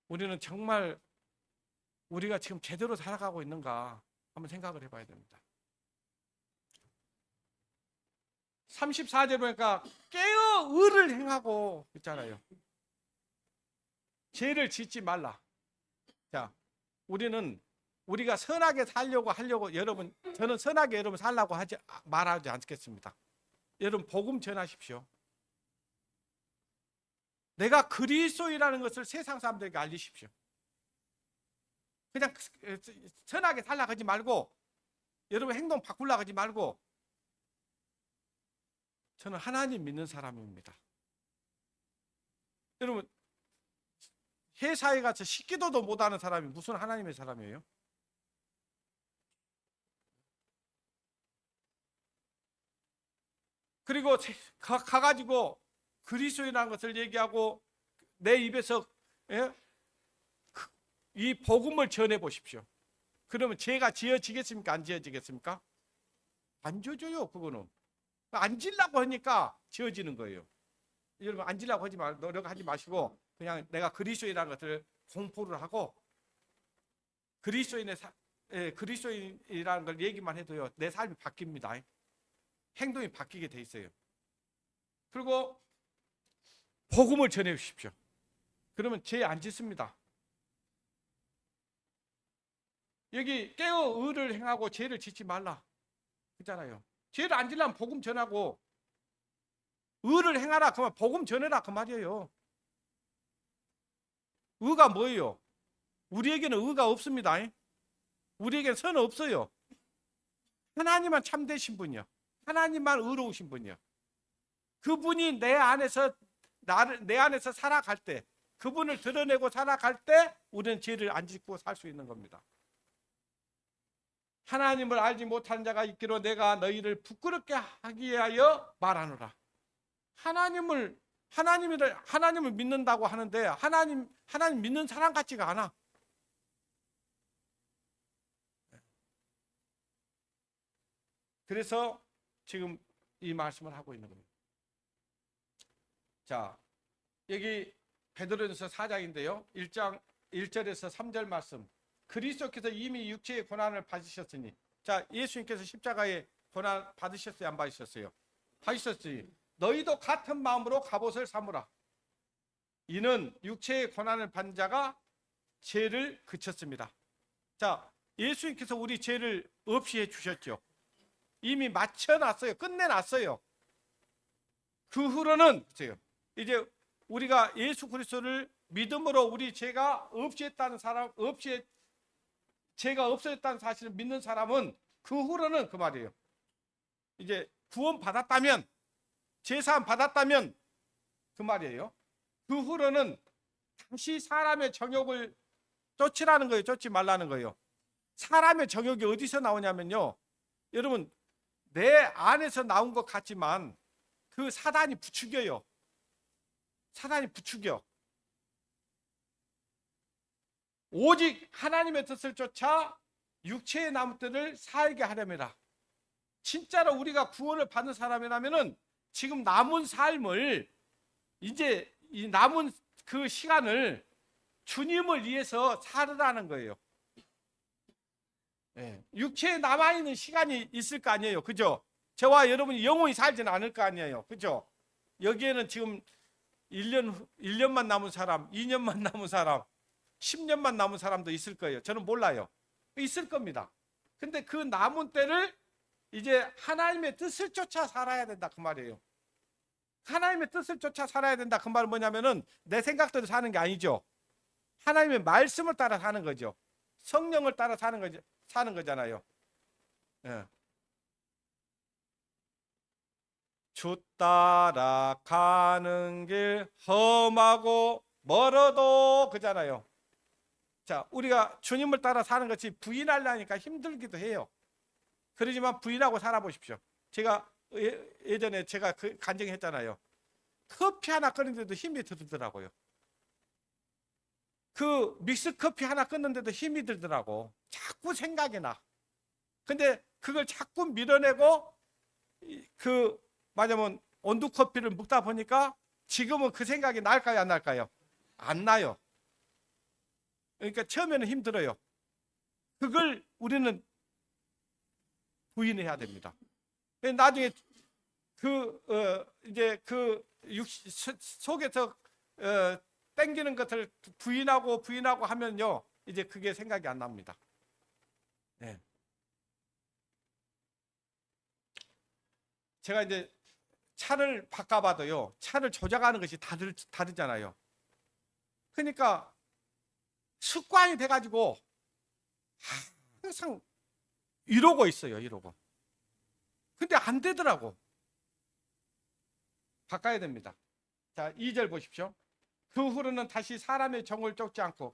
우리는 정말 우리가 지금 제대로 살아가고 있는가 한번 생각을 해봐야 됩니다. 34절에 보니까 깨어 의를 행하고 있잖아요. 죄를 짓지 말라. 자, 우리가 선하게 하려고 여러분, 저는 선하게 여러분 살라고 말하지 않겠습니다. 여러분 복음 전하십시오. 내가 그리스도이라는 것을 세상 사람들에게 알리십시오. 그냥 선하게 살라고 하지 말고 여러분 행동 바꾸려고 하지 말고 저는 하나님 믿는 사람입니다. 여러분 회사에 가서 식기도도 못하는 사람이 무슨 하나님의 사람이에요? 그리고 가가지고 그리스도라는 것을 얘기하고 내 입에서 이 복음을 전해 보십시오. 그러면 죄가 지어지겠습니까? 안 지어지겠습니까? 안 지어져요. 그거는 안 지려고 하니까 지어지는 거예요. 여러분 안 지려고 하지 말 노력하지 마시고 그냥 내가 그리스도라는 것을 공포를 하고 그리스도인이라는 걸 얘기만 해도요 내 삶이 바뀝니다. 행동이 바뀌게 돼 있어요. 그리고 복음을 전해 주십시오. 그러면 죄 안 짓습니다. 여기 깨어 의를 행하고 죄를 짓지 말라 그잖아요. 죄를 안 지려면 복음 전하고 의를 행하라 그러면 복음 전해라 그 말이에요. 의가 뭐예요? 우리에게는 의가 없습니다. 우리에게는 선 없어요. 하나님만 참되신 분이요. 하나님만 의로우신 분이요. 그분이 내 안에서 살아갈 때, 그분을 드러내고 살아갈 때 우리는 죄를 안 짓고 살 수 있는 겁니다. 하나님을 알지 못하는 자가 있기로 내가 너희를 부끄럽게 하기 위하여 말하노라. 하나님을 믿는다고 하는데 하나님 믿는 사람 같지가 않아. 그래서 지금 이 말씀을 하고 있는 겁니다. 자, 여기 베드로전서 4장인데요. 1장 1절에서 3절 말씀. 그리스도께서 이미 육체의 고난을 받으셨으니, 자, 예수님께서 십자가의 고난 받으셨어요, 안 받으셨어요? 받으셨지. 너희도 같은 마음으로 갑옷을 삼으라. 이는 육체의 고난을 받은 자가 죄를 그쳤습니다. 자, 예수님께서 우리 죄를 없이 해주셨죠. 이미 맞춰놨어요. 끝내놨어요. 그 후로는 이제 우리가 예수 그리스도를 믿음으로 우리 죄가 없이 했다는 사람, 죄가 없어졌다는 사실을 믿는 사람은 그 후로는 그 말이에요. 이제 구원 받았다면, 제사함 받았다면 그 말이에요. 그 후로는 다시 사람의 정욕을 쫓으라는 거예요. 쫓지 말라는 거예요. 사람의 정욕이 어디서 나오냐면요. 여러분, 내 안에서 나온 것 같지만 그 사단이 부추겨요. 사단이 부추겨. 오직 하나님의 뜻을 쫓아 육체의 나무들을 살게 하려면라. 진짜로 우리가 구원을 받는 사람이라면은 지금 남은 삶을, 이제 이 남은 그 시간을 주님을 위해서 살으라는 거예요. 네. 육체에 남아있는 시간이 있을 거 아니에요. 그죠? 저와 여러분이 영원히 살지는 않을 거 아니에요. 그죠? 여기에는 지금 1년만 남은 사람, 2년만 남은 사람, 10년만 남은 사람도 있을 거예요. 저는 몰라요. 있을 겁니다. 근데 그 남은 때를 이제 하나님의 뜻을 쫓아 살아야 된다 그 말이에요. 하나님의 뜻을 쫓아 살아야 된다 그 말은 뭐냐면은 내 생각대로 사는 게 아니죠. 하나님의 말씀을 따라 사는 거죠. 성령을 따라 사는 거잖아요. 예. 주 따라 가는 길 험하고 멀어도 그잖아요. 자, 우리가 주님을 따라 사는 것이 부인하려니까 힘들기도 해요. 그러지만 부인하고 살아보십시오. 제가 예전에 제가 그 간증했잖아요. 커피 하나 끓이는데도 힘이 들더라고요. 그 믹스 커피 하나 끓는데도 힘이 들더라고. 자꾸 생각이 나. 근데 그걸 자꾸 밀어내고 말하자면 온두 커피를 먹다 보니까 지금은 그 생각이 날까요, 안 날까요? 안 나요. 그러니까 처음에는 힘들어요. 그걸 우리는 부인해야 됩니다. 나중에 이제 속에서 땡기는 것을 부인하고 하면요, 이제 그게 생각이 안 납니다. 네. 제가 이제 차를 바꿔봐도요, 차를 조작하는 것이 다르잖아요. 그러니까 습관이 돼가지고 항상 이러고 있어요. 이러고. 근데 안 되더라고. 바꿔야 됩니다. 자, 2절 보십시오. 그 후로는 다시 사람의 정을 쫓지 않고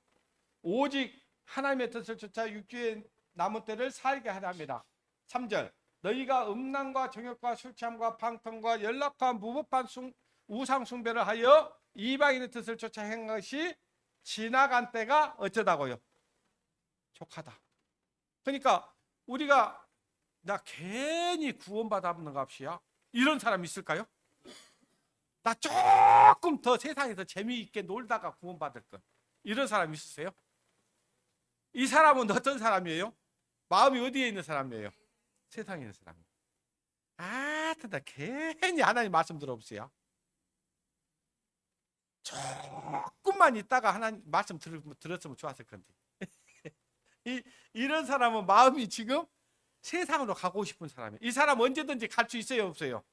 오직 하나님의 뜻을 쫓아 육주의 남은 때를 살게 하려 합니다. 3절. 너희가 음란과 정욕과 술취함과 방탕과 연락과 무법한 우상 숭배를 하여 이방인의 뜻을 쫓아 행한 것이 지나간 때가 어쩌다고요? 족하다. 그러니까 우리가 나 괜히 구원받았는 값이야, 이런 사람 있을까요? 나 조금 더 세상에서 재미있게 놀다가 구원받을 것, 이런 사람 있으세요? 이 사람은 어떤 사람이에요? 마음이 어디에 있는 사람이에요? 세상에 있는 사람. 나 괜히 하나님 말씀 들어보세요. 조금만 있다가 하나님 말씀 들었으면 좋았을 건데. 이런 사람은 마음이 지금 세상으로 가고 싶은 사람이에요. 이 사람 언제든지 갈 수 있어요, 없어요?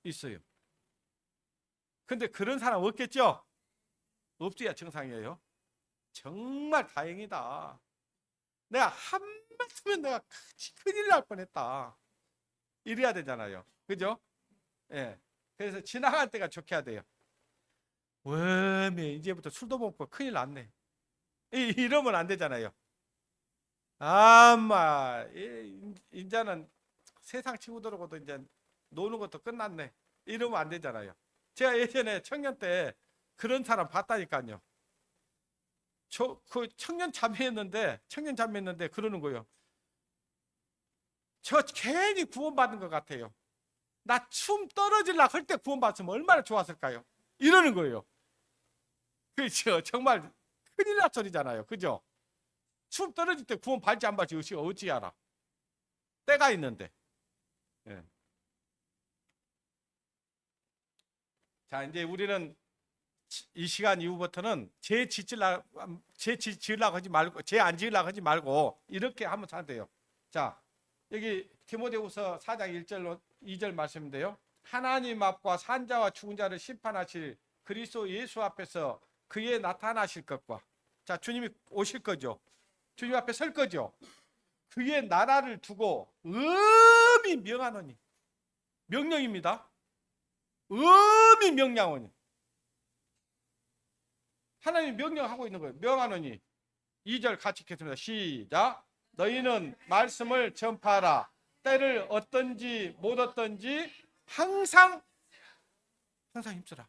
있어요. 근데 그런 사람 없겠죠? 없어야 정상이에요. 정말 다행이다. 내가 한번 쓰면 내가 큰일 날 뻔했다. 이래야 되잖아요. 그죠? 예. 그래서 지나갈 때가 좋게 해야 돼요. 왜 이제부터 술도 먹고 큰일 났네. 이러면 안 되잖아요. 아마 이제는 세상 친구들하고도 이제 노는 것도 끝났네, 이러면 안 되잖아요. 제가 예전에 청년 때 그런 사람 봤다니까요. 그 청년 참여했는데 그러는 거예요. 저 괜히 구원받은 것 같아요. 나 춤 떨어질라 할 때 구원받으면 얼마나 좋았을까요? 이러는 거예요. 그렇죠. 정말 큰일 날 소리잖아요. 그죠? 춤 떨어질 때 구원 받지 안 받지 어찌 알아? 때가 있는데. 예. 자, 이제 우리는 이 시간 이후부터는 죄 지으려고 하지 말고, 죄 안 지으려고 하지 말고 이렇게 하면 안 돼요. 자, 여기 디모데후서 4장 1절로 2절 말씀인데요. 하나님 앞과 산자와 죽은 자를 심판하실 그리스도 예수 앞에서 그의 나타나실 것과, 자, 주님이 오실 거죠. 주님 앞에 설 거죠. 그의 나라를 두고 엄히 명하노니. 명령입니다. 엄히 명령하노니. 하나님이 명령하고 있는 거예요. 명하노니. 2절 같이 읽겠습니다. 시작. 너희는 말씀을 전파하라. 때를 어떤지 못 어떤지 항상 힘쓰라.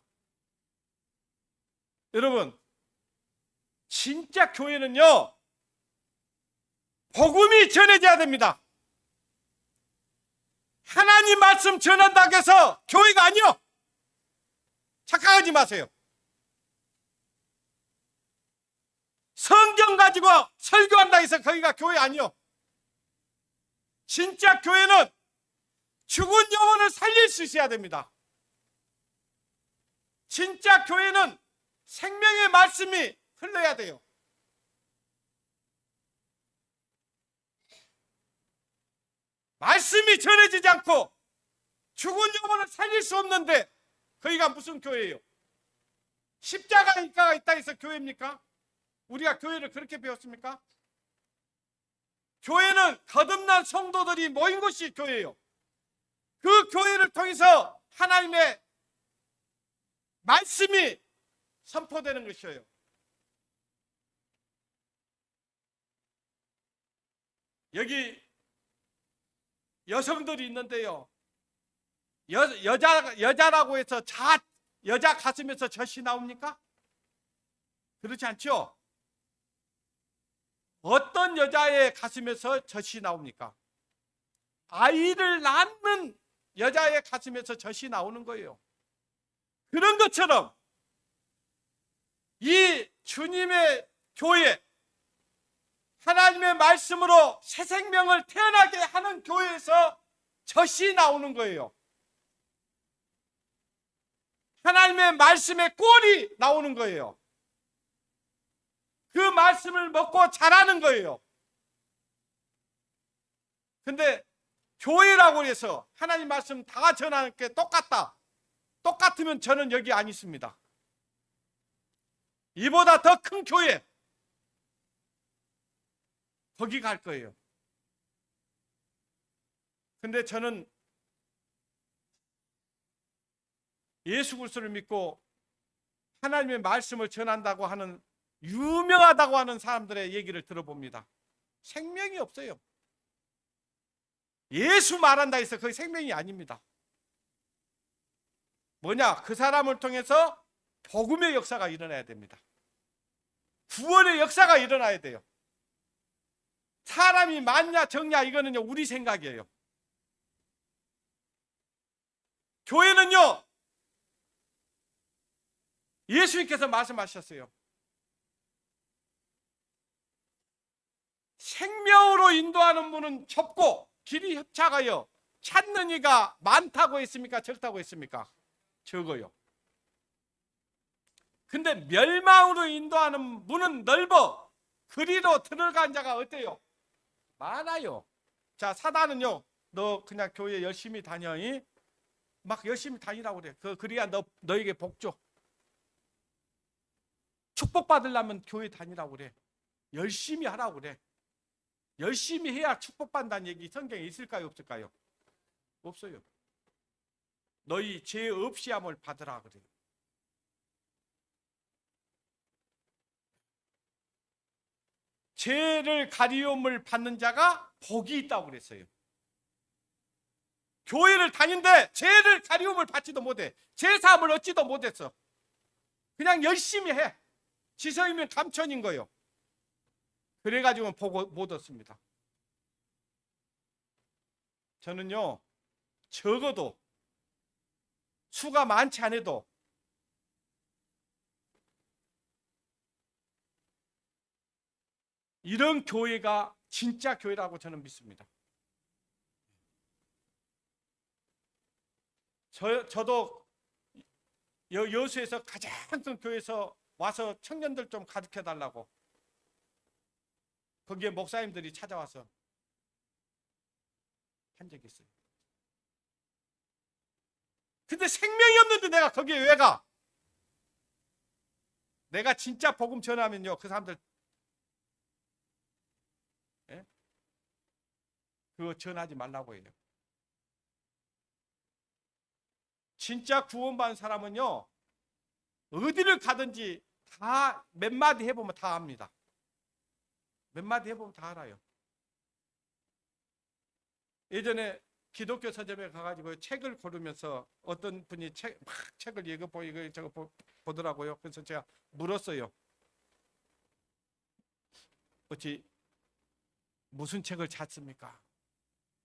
여러분, 진짜 교회는요, 복음이 전해져야 됩니다. 하나님 말씀 전한다고 해서 교회가 아니요. 착각하지 마세요. 성경 가지고 설교한다 해서 거기가 교회 아니요. 진짜 교회는 죽은 영혼을 살릴 수 있어야 됩니다. 진짜 교회는 생명의 말씀이 흘러야 돼요. 말씀이 전해지지 않고 죽은 영혼을 살릴 수 없는데 거기가 무슨 교회예요? 십자가가 있다 해서 교회입니까? 우리가 교회를 그렇게 배웠습니까? 교회는 거듭난 성도들이 모인 것이 교회예요. 그 교회를 통해서 하나님의 말씀이 선포되는 것이에요. 여기 여성들이 있는데요. 여자라고 해서 여자 가슴에서 젖이 나옵니까? 그렇지 않죠? 어떤 여자의 가슴에서 젖이 나옵니까? 아이를 낳는 여자의 가슴에서 젖이 나오는 거예요. 그런 것처럼 이 주님의 교회, 하나님의 말씀으로 새 생명을 태어나게 하는 교회에서 젖이 나오는 거예요. 하나님의 말씀의 꼴이 나오는 거예요. 그 말씀을 먹고 자라는 거예요. 근데 교회라고 해서 하나님 말씀 다 전하는 게 똑같으면 저는 여기 안 있습니다. 이보다 더 큰 교회, 거기 갈 거예요. 근데 저는 예수 그리스도를 믿고 하나님의 말씀을 전한다고 하는, 유명하다고 하는 사람들의 얘기를 들어봅니다. 생명이 없어요. 예수 말한다 해서 그게 생명이 아닙니다. 뭐냐? 그 사람을 통해서 복음의 역사가 일어나야 됩니다. 구원의 역사가 일어나야 돼요. 사람이 많냐 적냐 이거는요 우리 생각이에요. 교회는요 예수님께서 말씀하셨어요. 생명으로 인도하는 문은 좁고 길이 협착하여 찾는 이가 많다고 했습니까? 적다고 했습니까? 적어요. 근데 멸망으로 인도하는 문은 넓어 그리로 들어간 자가 어때요? 많아요. 자, 사단은요 너 그냥 교회 열심히 다녀, 막 열심히 다니라고 그래. 그래야 너에게 복 줘. 축복받으려면 교회 다니라고 그래. 열심히 하라고 그래. 열심히 해야 축복받는다는 얘기 성경에 있을까요? 없을까요? 없어요. 너희 죄 없이 함을 받으라 그래요. 죄를 가리움을 받는 자가 복이 있다고 그랬어요. 교회를 다닌데 죄를 가리움을 받지도 못해. 죄사함을 얻지도 못했어. 그냥 열심히 해. 지성이면 감천인 거예요. 그래가지고 복 못 얻습니다. 저는요 적어도 수가 많지 않아도 이런 교회가 진짜 교회라고 저는 믿습니다. 저도 여수에서 가장 큰 교회에서 와서 청년들 좀 가르쳐 달라고 거기에 목사님들이 찾아와서 한 적이 있어요. 근데 생명이 없는데 내가 거기에 왜 가? 내가 진짜 복음 전하면요 그 사람들 그거 전하지 말라고 해요. 진짜 구원받은 사람은요, 어디를 가든지 다 몇 마디 해보면 다 압니다. 몇 마디 해보면 다 알아요. 예전에 기독교 서점에 가가지고 책을 고르면서 어떤 분이 책을 이거 저거 보더라고요. 그래서 제가 물었어요. 어찌 무슨 책을 찾습니까?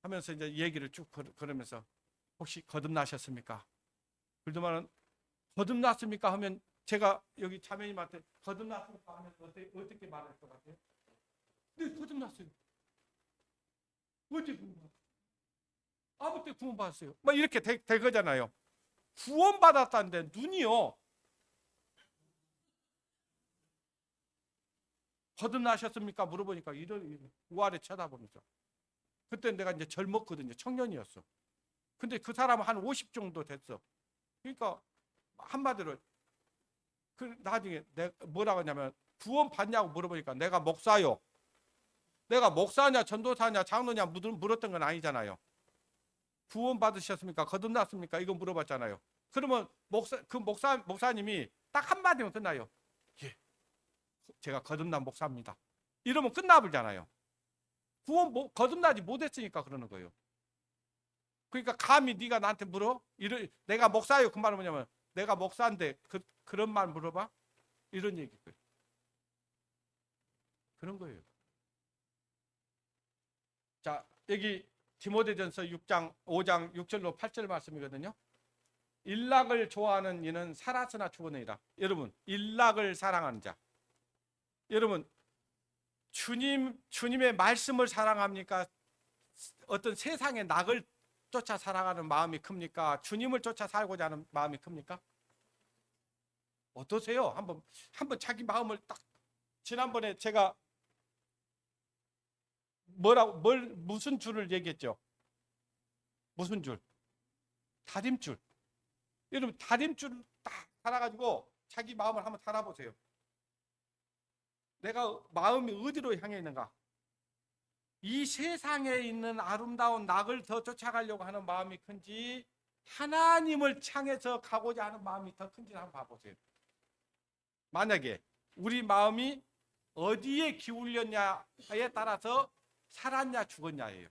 하면서 이제 얘기를 쭉 걸으면서 혹시 거듭나셨습니까? 그러더만은 거듭났습니까? 하면 제가 여기 자매님한테 거듭났습니까? 하면 어떻게 말할 것 같아요? 네, 거듭났어요. 어떻게 구원받았어요? 아무 때 구원받았어요. 막 이렇게 되거잖아요. 구원받았다는데 눈이요. 거듭나셨습니까? 물어보니까 이런 우아래 쳐다보면서. 그때 내가 이제 젊었거든요. 청년이었어. 근데 그 사람은 한 50 정도 됐어. 그러니까 한마디로 그 나중에 내가 뭐라고 하냐면 구원 받냐고 물어보니까 내가 목사요. 내가 목사냐 전도사냐 장로냐 물었던 건 아니잖아요. 구원 받으셨습니까? 거듭났습니까? 이거 물어봤잖아요. 그러면 목사님이 딱 한마디면 끝나요. 예, 제가 거듭난 목사입니다. 이러면 끝나버리잖아요. 거듭나지 못했으니까 그러는 거예요. 그러니까 감히 네가 나한테 물어? 내가 목사예요. 그 말은 뭐냐면 내가 목사인데 그런 말 물어봐? 이런 얘기고요. 그런 거예요. 자, 여기 디모데전서 5장 6절로 8절 말씀이거든요. 일락을 좋아하는 이는 살았으나 죽었느니라. 여러분, 일락을 사랑하는 자. 여러분, 주님의 말씀을 사랑합니까? 어떤 세상의 낙을 쫓아 살아가는 마음이 큽니까? 주님을 쫓아 살고자 하는 마음이 큽니까? 어떠세요? 한번 자기 마음을 딱. 지난번에 제가 무슨 줄을 얘기했죠? 무슨 줄? 다림줄. 여러분, 다림줄 딱 달아가지고 자기 마음을 한번 달아보세요. 내가 마음이 어디로 향해 있는가? 이 세상에 있는 아름다운 낙을 더 쫓아가려고 하는 마음이 큰지 하나님을 향해서 가고자 하는 마음이 더 큰지 한번 봐보세요. 만약에 우리 마음이 어디에 기울였냐에 따라서 살았냐 죽었냐예요.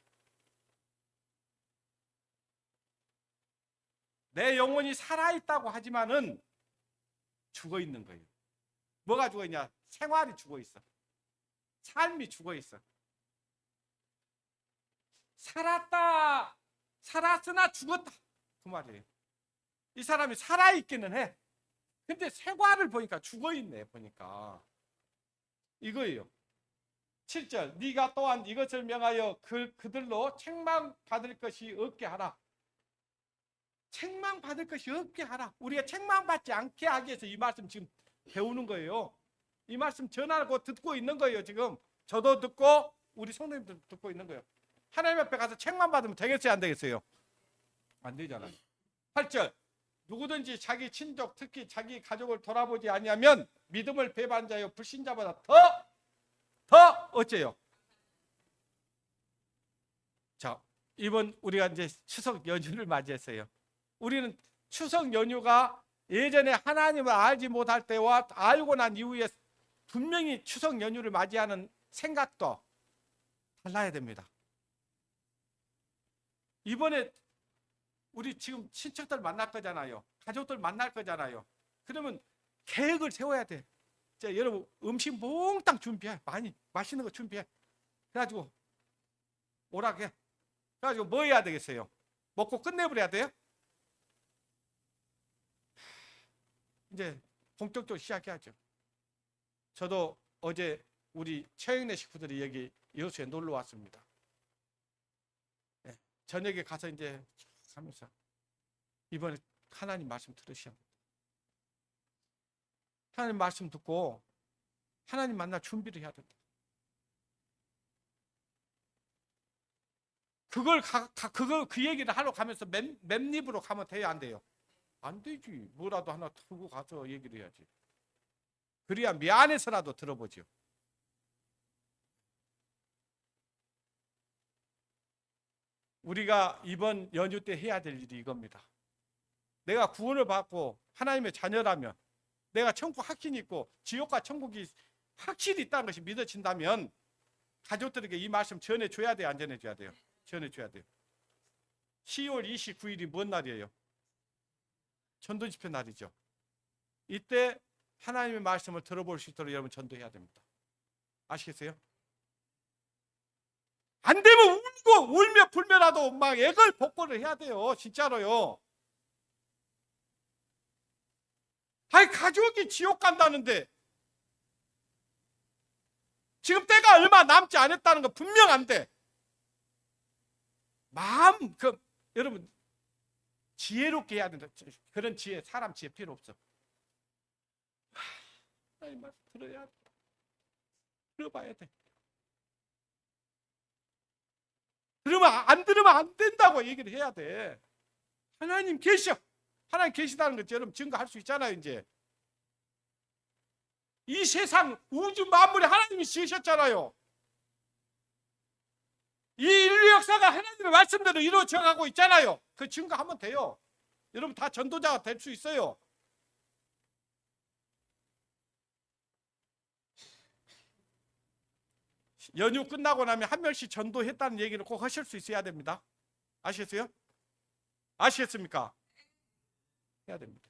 내 영혼이 살아있다고 하지만은 죽어있는 거예요. 뭐가 죽어있냐? 생활이 죽어있어. 삶이 죽어있어. 살았으나 죽었다. 그 말이에요. 이 사람이 살아있기는 해. 근데 생활을 보니까 죽어있네. 보니까 이거예요. 7절 네가 또한 이것을 명하여 그들로 책망받을 것이 없게 하라. 책망받을 것이 없게 하라. 우리가 책망받지 않게 하기 위해서 이 말씀 지금 배우는 거예요. 이 말씀 전하고 듣고 있는 거예요. 지금 저도 듣고 우리 성도님도 듣고 있는 거예요. 하나님 앞에 가서 책망받으면 되겠어요? 안 되겠어요? 안 되잖아요. 8절 누구든지 자기 친족 특히 자기 가족을 돌아보지 아니하면 믿음을 배반한 자여 불신자보다 더 어째요? 자, 이번 우리가 이제 추석 연휴를 맞이했어요. 우리는 추석 연휴가 예전에 하나님을 알지 못할 때와 알고 난 이후에 분명히 추석 연휴를 맞이하는 생각도 달라야 됩니다. 이번에 우리 지금 친척들 만날 거잖아요. 가족들 만날 거잖아요. 그러면 계획을 세워야 돼. 자, 여러분 음식 몽땅 준비해. 많이 맛있는 거 준비해. 그래가지고 오라게. 그래가지고 뭐 해야 되겠어요? 먹고 끝내버려야 돼요? 이제 본격적으로 시작해야죠. 저도 어제 우리 최영래 식구들이 여기 여수에 놀러 왔습니다. 네, 저녁에 가서 이제 하면서 이번에 하나님 말씀 들으셔야 합니다. 하나님 말씀 듣고 하나님 만날 준비를 해야 된다. 그 얘기를 하러 가면서 맨입으로 가면 돼요, 안 돼요? 안 되지. 뭐라도 하나 들고 가서 얘기를 해야지. 그래야 미안해서라도 들어보죠. 우리가 이번 연휴 때 해야 될 일이 이겁니다. 내가 구원을 받고 하나님의 자녀라면, 내가 천국 확신이 있고 지옥과 천국이 확실히 있다는 것이 믿어진다면 가족들에게 이 말씀 전해줘야 돼요, 안 전해줘야 돼요? 전해줘야 돼요. 10월 29일이 뭔 날이에요? 전도집회 날이죠. 이때 하나님의 말씀을 들어볼 수 있도록 여러분 전도해야 됩니다. 아시겠어요? 안 되면 울고 울며 불면라도 막 애걸 복권을 해야 돼요. 진짜로요. 아니, 가족이 지옥 간다는데 지금 때가 얼마 남지 않았다는 거 분명한데 마음, 여러분 지혜롭게 해야 된다. 그런 지혜, 사람 지혜 필요 없어. 하나님 말씀 들어야 돼. 들어봐야 돼. 안 들으면 안 된다고 얘기를 해야 돼. 하나님 계셔. 하나님 계시다는 것 여러분 증거할 수 있잖아요. 이제 이 세상 우주 만물에 하나님이 지으셨잖아요. 이 인류 역사가 하나님의 말씀대로 이루어져 가고 있잖아요. 그 증거하면 돼요. 여러분 다 전도자가 될 수 있어요. 연휴 끝나고 나면 한 명씩 전도했다는 얘기를 꼭 하실 수 있어야 됩니다. 아시겠어요? 아시겠습니까? 해야 됩니다.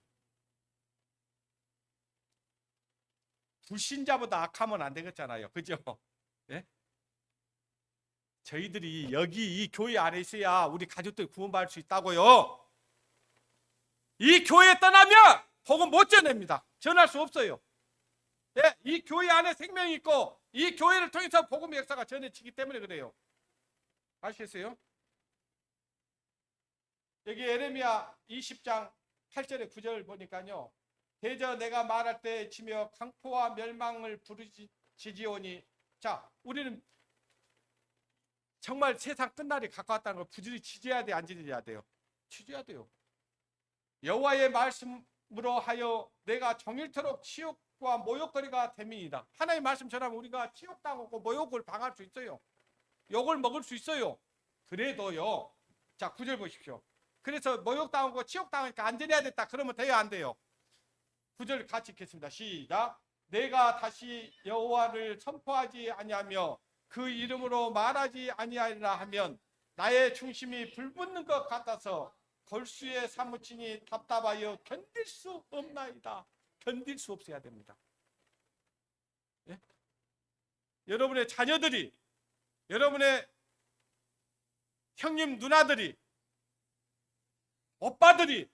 불신자보다 악하면 안 되겠잖아요. 그죠? 예? 저희들이 여기 이 교회 안에 있어야 우리 가족들 구원받을 수 있다고요. 이 교회 떠나면 복음 못 전합니다. 전할 수 없어요. 예? 이 교회 안에 생명이 있고 이 교회를 통해서 복음의 역사가 전해지기 때문에 그래요. 아시겠어요? 여기 에레미야 20장 8절에 9절 보니까요. 대저 내가 말할 때 치며 강포와 멸망을 부르짖으오니. 자, 우리는 정말 세상 끝날이 가까웠다는 걸 부지런히 지져야 돼, 안 지져야 돼요? 지져야 돼요. 여호와의 말씀으로 하여 내가 정일토록 치욕과 모욕거리가 됨이니이다. 하나님의 말씀 전하면 우리가 치욕당하고 모욕을 당할 수 있어요. 욕을 먹을 수 있어요. 그래도요. 자, 9절 보십시오. 그래서 모욕당하고 치욕당하니까 안전해야 됐다. 그러면 돼요, 안 돼요? 9절 같이 읽겠습니다. 시작. 내가 다시 여호와를 선포하지 아니하며 그 이름으로 말하지 아니하리라 하면 나의 중심이 불붙는 것 같아서 골수에 사무치니 답답하여 견딜 수 없나이다. 견딜 수 없어야 됩니다. 예? 여러분의 자녀들이, 여러분의 형님 누나들이, 오빠들이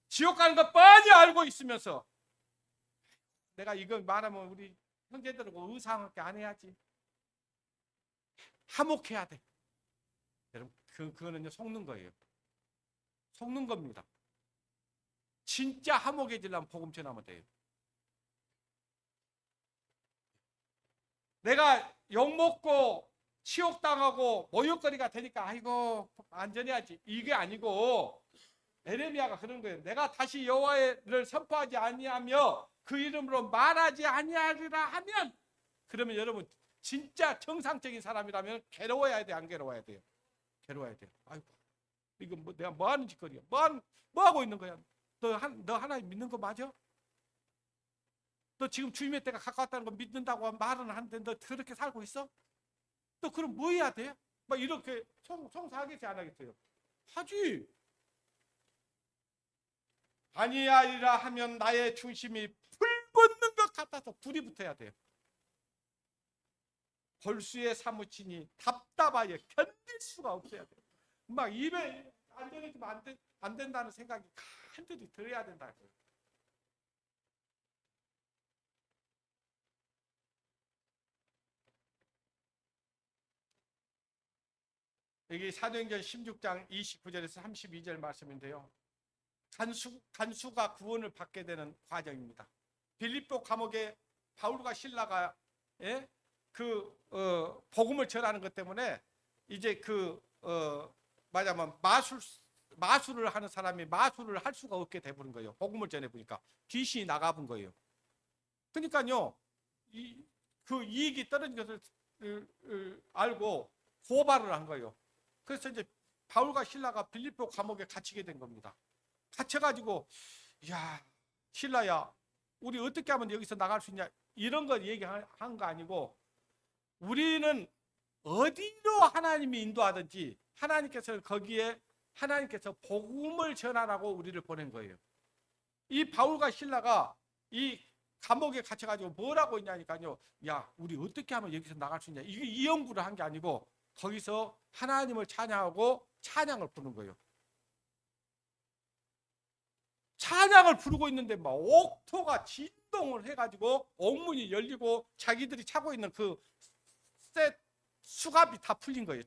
지옥 가는 거 뻔히 알고 있으면서 내가 이거 말하면 우리 형제들하고 의상하게 안 해야지. 화목해야 돼. 여러분 그거는요 속는 거예요. 속는 겁니다. 진짜 화목해지려면 복음 전하면 돼요. 내가 욕먹고 치욕당하고 모욕거리가 되니까 아이고 안전해야지. 이게 아니고 에레미야가 그런 거예요. 내가 다시 여호와를 선포하지 아니하며 그 이름으로 말하지 아니하리라 하면, 그러면 여러분 진짜 정상적인 사람이라면 괴로워야 돼, 안 괴로워야 돼요? 괴로워야 돼요. 아이고 이거 뭐 내가 뭐 하는 짓거리야? 뭐 하고 있는 거야? 너 하나님 믿는 거 맞아? 너 지금 주님의 때가 가까웠다는 거 믿는다고 말은 하는데 너 그렇게 살고 있어? 너 그럼 뭐 해야 돼? 막 이렇게 송사하겠지 안 하겠어요? 하지. 아니하리라 하면 나의 중심이 불 붙는 것 같아서 불이 붙어야 돼요. 골수에 사무치니 답답하여 견딜 수가 없어야 돼요. 막 입에 안전해지면 안 된다는 생각이 간절히 들어야 된다. 여기 사도행전 16장 29절에서 32절 말씀인데요. 간수가 구원을 받게 되는 과정입니다. 빌립보 감옥에 바울과 실라가 복음을 전하는 것 때문에 이제 말하자면 마술을 하는 사람이 마술을 할 수가 없게 돼버린 거예요. 복음을 전해보니까 귀신이 나가본 거예요. 그러니까요, 그 이익이 떨어진 것을 알고 고발을 한 거예요. 그래서 이제 바울과 실라가 빌립보 감옥에 갇히게 된 겁니다. 갇혀가지고 야 실라야 우리 어떻게 하면 여기서 나갈 수 있냐 이런 거 얘기한 거 아니고 우리는 어디로 하나님이 인도하든지 하나님께서 거기에 하나님께서 복음을 전하라고 우리를 보낸 거예요. 이 바울과 실라가 이 감옥에 갇혀가지고 뭐라고 했냐니까요. 야 우리 어떻게 하면 여기서 나갈 수 있냐 이게 이 연구를 한 게 아니고 거기서 하나님을 찬양하고 찬양을 부르는 거예요. 찬양을 부르고 있는데 막 옥토가 진동을 해가지고 옥문이 열리고 자기들이 차고 있는 그 수갑이 다 풀린 거예요.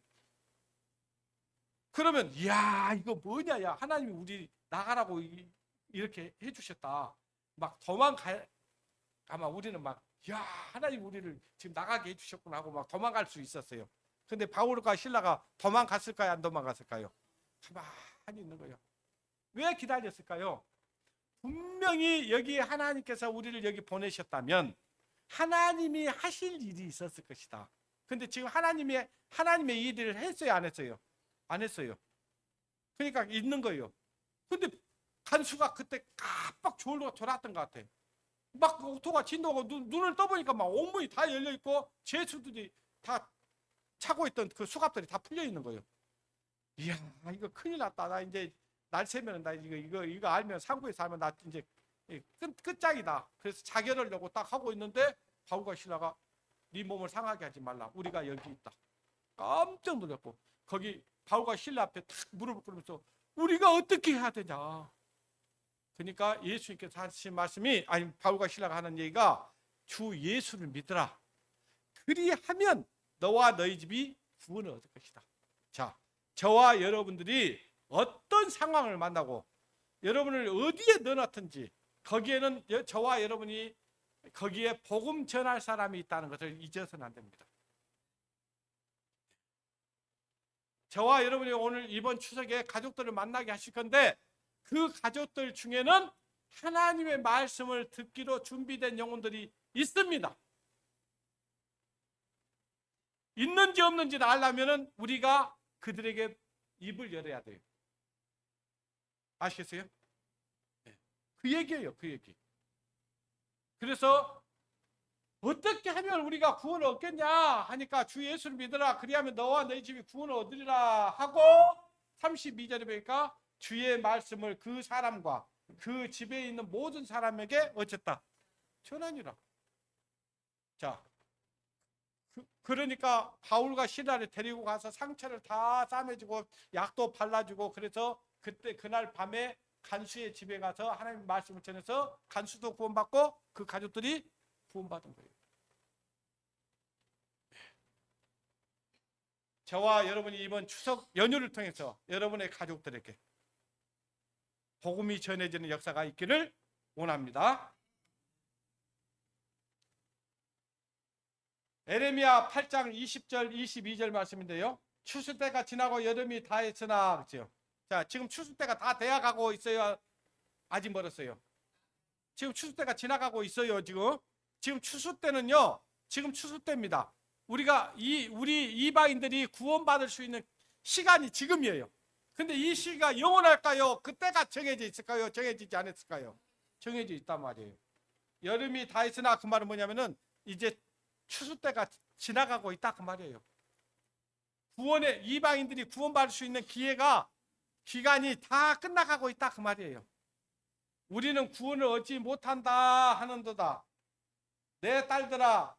그러면 야 이거 뭐냐 야 하나님이 우리 나가라고 이렇게 해주셨다. 막 도망갈 아마 우리는 막 야 하나님 우리를 지금 나가게 해주셨구나 하고 막 도망갈 수 있었어요. 근데 바울과 실라가 도망갔을까요? 안 도망갔을까요? 가만히 있는 거예요. 왜 기다렸을까요? 분명히 여기 하나님께서 우리를 여기 보내셨다면 하나님이 하실 일이 있었을 것이다. 근데 지금 하나님의 일을 했어요? 안 했어요? 안 했어요. 그러니까 있는 거예요. 근데 간수가 그때 깜빡 졸고 돌았던 것 같아. 막 오토가 진동하고 눈을 떠보니까 막 옥문이 다 열려있고 죄수들이 다 차고 있던 그 수갑들이 다 풀려 있는 거예요. 이야 이거 큰일 났다. 나 이제 날 새면 나 이거 알면 상부에서 알면 나 이제 끝장이다. 그래서 자결하려고 딱 하고 있는데 바울과 실라가 네 몸을 상하게 하지 말라. 우리가 여기 있다. 깜짝 놀랐고 거기 바울과 실라 앞에 탁 무릎을 꿇으면서 우리가 어떻게 해야 되냐. 그러니까 예수님께서 하신 말씀이 아니 바울과 실라가 하는 얘기가 주 예수를 믿으라. 그리하면 너와 너희 집이 구원을 얻을 것이다. 자, 저와 여러분들이 어떤 상황을 만나고 여러분을 어디에 넣어놨든지 거기에는 저와 여러분이 거기에 복음 전할 사람이 있다는 것을 잊어서는 안 됩니다. 저와 여러분이 오늘 이번 추석에 가족들을 만나게 하실 건데 그 가족들 중에는 하나님의 말씀을 듣기로 준비된 영혼들이 있습니다. 있는지 없는지를 알려면 우리가 그들에게 입을 열어야 돼요. 아시겠어요? 그 얘기예요. 그 얘기. 그래서 어떻게 하면 우리가 구원을 얻겠냐 하니까 주 예수를 믿으라. 그리하면 너와 너희 집이 구원을 얻으리라 하고 32절에 보니까 주의 말씀을 그 사람과 그 집에 있는 모든 사람에게 어쨌다? 전하니라. 자, 그러니까 바울과 실라를 데리고 가서 상처를 다 싸매주고 약도 발라주고 그래서 그때 그날 밤에 간수의 집에 가서 하나님 말씀을 전해서 간수도 구원받고 그 가족들이 구원받은 거예요. 저와 여러분이 이번 추석 연휴를 통해서 여러분의 가족들에게 복음이 전해지는 역사가 있기를 원합니다. 에레미야 8장 20절 22절 말씀인데요. 추수 때가 지나고 여름이 다했으나 그렇죠? 자, 지금 추수 때가 다 되어가고 있어요. 아직 멀었어요. 지금 추수 때가 지나가고 있어요. 지금 추수 때는요. 지금 추수 때입니다. 우리 이방인들이 구원받을 수 있는 시간이 지금이에요. 근데 이 시기가 영원할까요? 그때가 정해져 있을까요? 정해지지 않았을까요? 정해져 있단 말이에요. 여름이 다 했으나 그 말은 뭐냐면은 이제 추수 때가 지나가고 있다 그 말이에요. 이방인들이 구원받을 수 있는 기간이 다 끝나가고 있다 그 말이에요. 우리는 구원을 얻지 못한다 하는도다. 내 딸들아,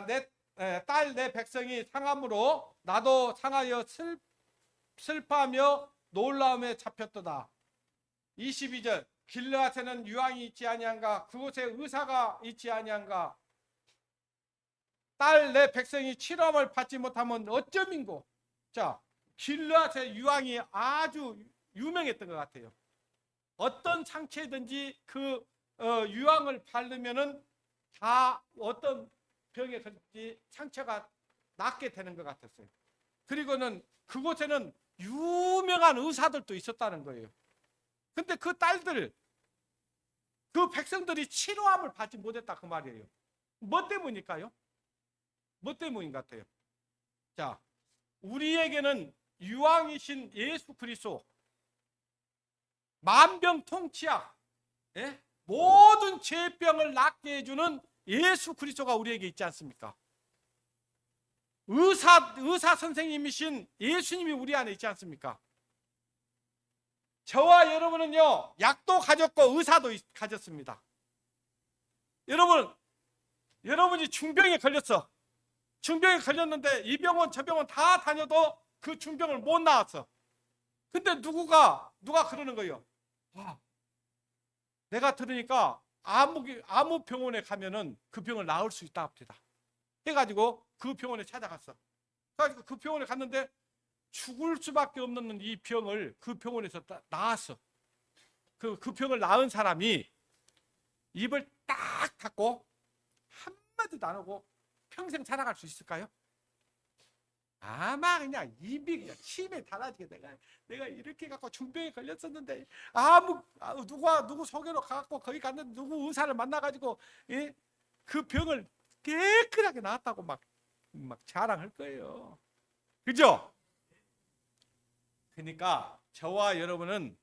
내 백성이 상함으로 나도 상하여 슬퍼하며 놀라움에 잡혔도다. 22절 길르앗에는 유황이 있지 아니한가? 그곳에 의사가 있지 아니한가? 딸 내 백성이 치료함을 받지 못하면 어쩌민고? 자, 길르앗의 유황이 아주 유명했던 것 같아요. 어떤 상처든지 그 유황을 바르면은 다 어떤 병에든지 상처가 낫게 되는 것 같았어요. 그리고는 그곳에는 유명한 의사들도 있었다는 거예요. 근데 그 딸들, 그 백성들이 치료함을 받지 못했다 그 말이에요. 뭐 때문일까요? 뭐 때문인 것 같아요? 자, 우리에게는 유황이신 예수 그리스도, 만병통치약, 예? 모든 죄병을 낫게 해주는 예수 그리스도가 우리에게 있지 않습니까? 의사 선생님이신 예수님이 우리 안에 있지 않습니까? 저와 여러분은요, 약도 가졌고 의사도 가졌습니다. 여러분이 중병에 걸렸어. 중병에 걸렸는데 이 병원 저 병원 다 다녀도 그 중병을 못 나았어. 근데 누가 그러는 거예요. 아, 내가 들으니까 아무 병원에 가면은 그 병을 나을 수 있다 합니다. 해가지고 그 병원에 찾아갔어. 그래가지고 그 병원에 갔는데 죽을 수밖에 없는 이 병을 그 병원에서 나았어. 그 병을 낳은 사람이 입을 딱 닫고 한마디도 안 하고 평생 살아갈 수 있을까요? 아마 그냥 입이 그냥 침에 달아지게 내가 이렇게 갖고 중병에 걸렸었는데 누구 소개로 가갖고 거기 갔는데 누구 의사를 만나가지고 그 병을 깨끗하게 나았다고 막 자랑할 거예요. 그죠? 그러니까 저와 여러분은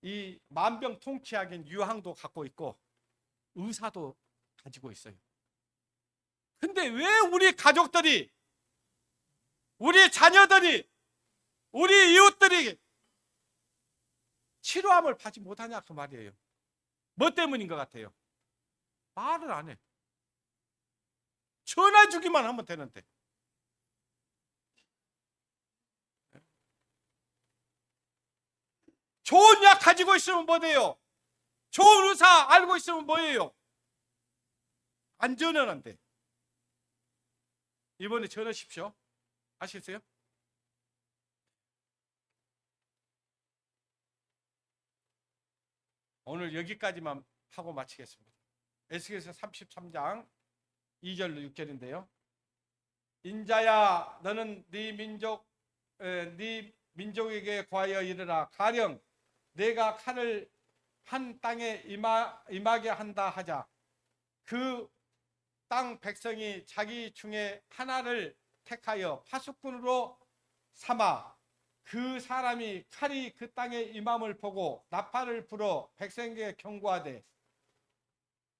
이 만병통치약인 유황도 갖고 있고 의사도 가지고 있어요. 근데 왜 우리 가족들이, 우리 자녀들이, 우리 이웃들이 치료함을 받지 못하냐 그 말이에요. 뭐 때문인 것 같아요? 말을 안 해. 전화 주기만 하면 되는데. 좋은 약 가지고 있으면 뭐돼요? 좋은 의사 알고 있으면 뭐예요? 안 전화는데. 이번에 전하십시오. 아시겠어요? 오늘 여기까지만 하고 마치겠습니다. 에스겔서 33장 2절로 6절인데요. 인자야, 너는 네 민족에게 구하여 이르라. 가령 내가 칼을 한 땅에 임하게 한다 하자. 그 땅 백성이 자기 중에 하나를 택하여 파수꾼으로 삼아 그 사람이 칼이 그 땅에 임함을 보고 나팔을 불어 백성에게 경고하되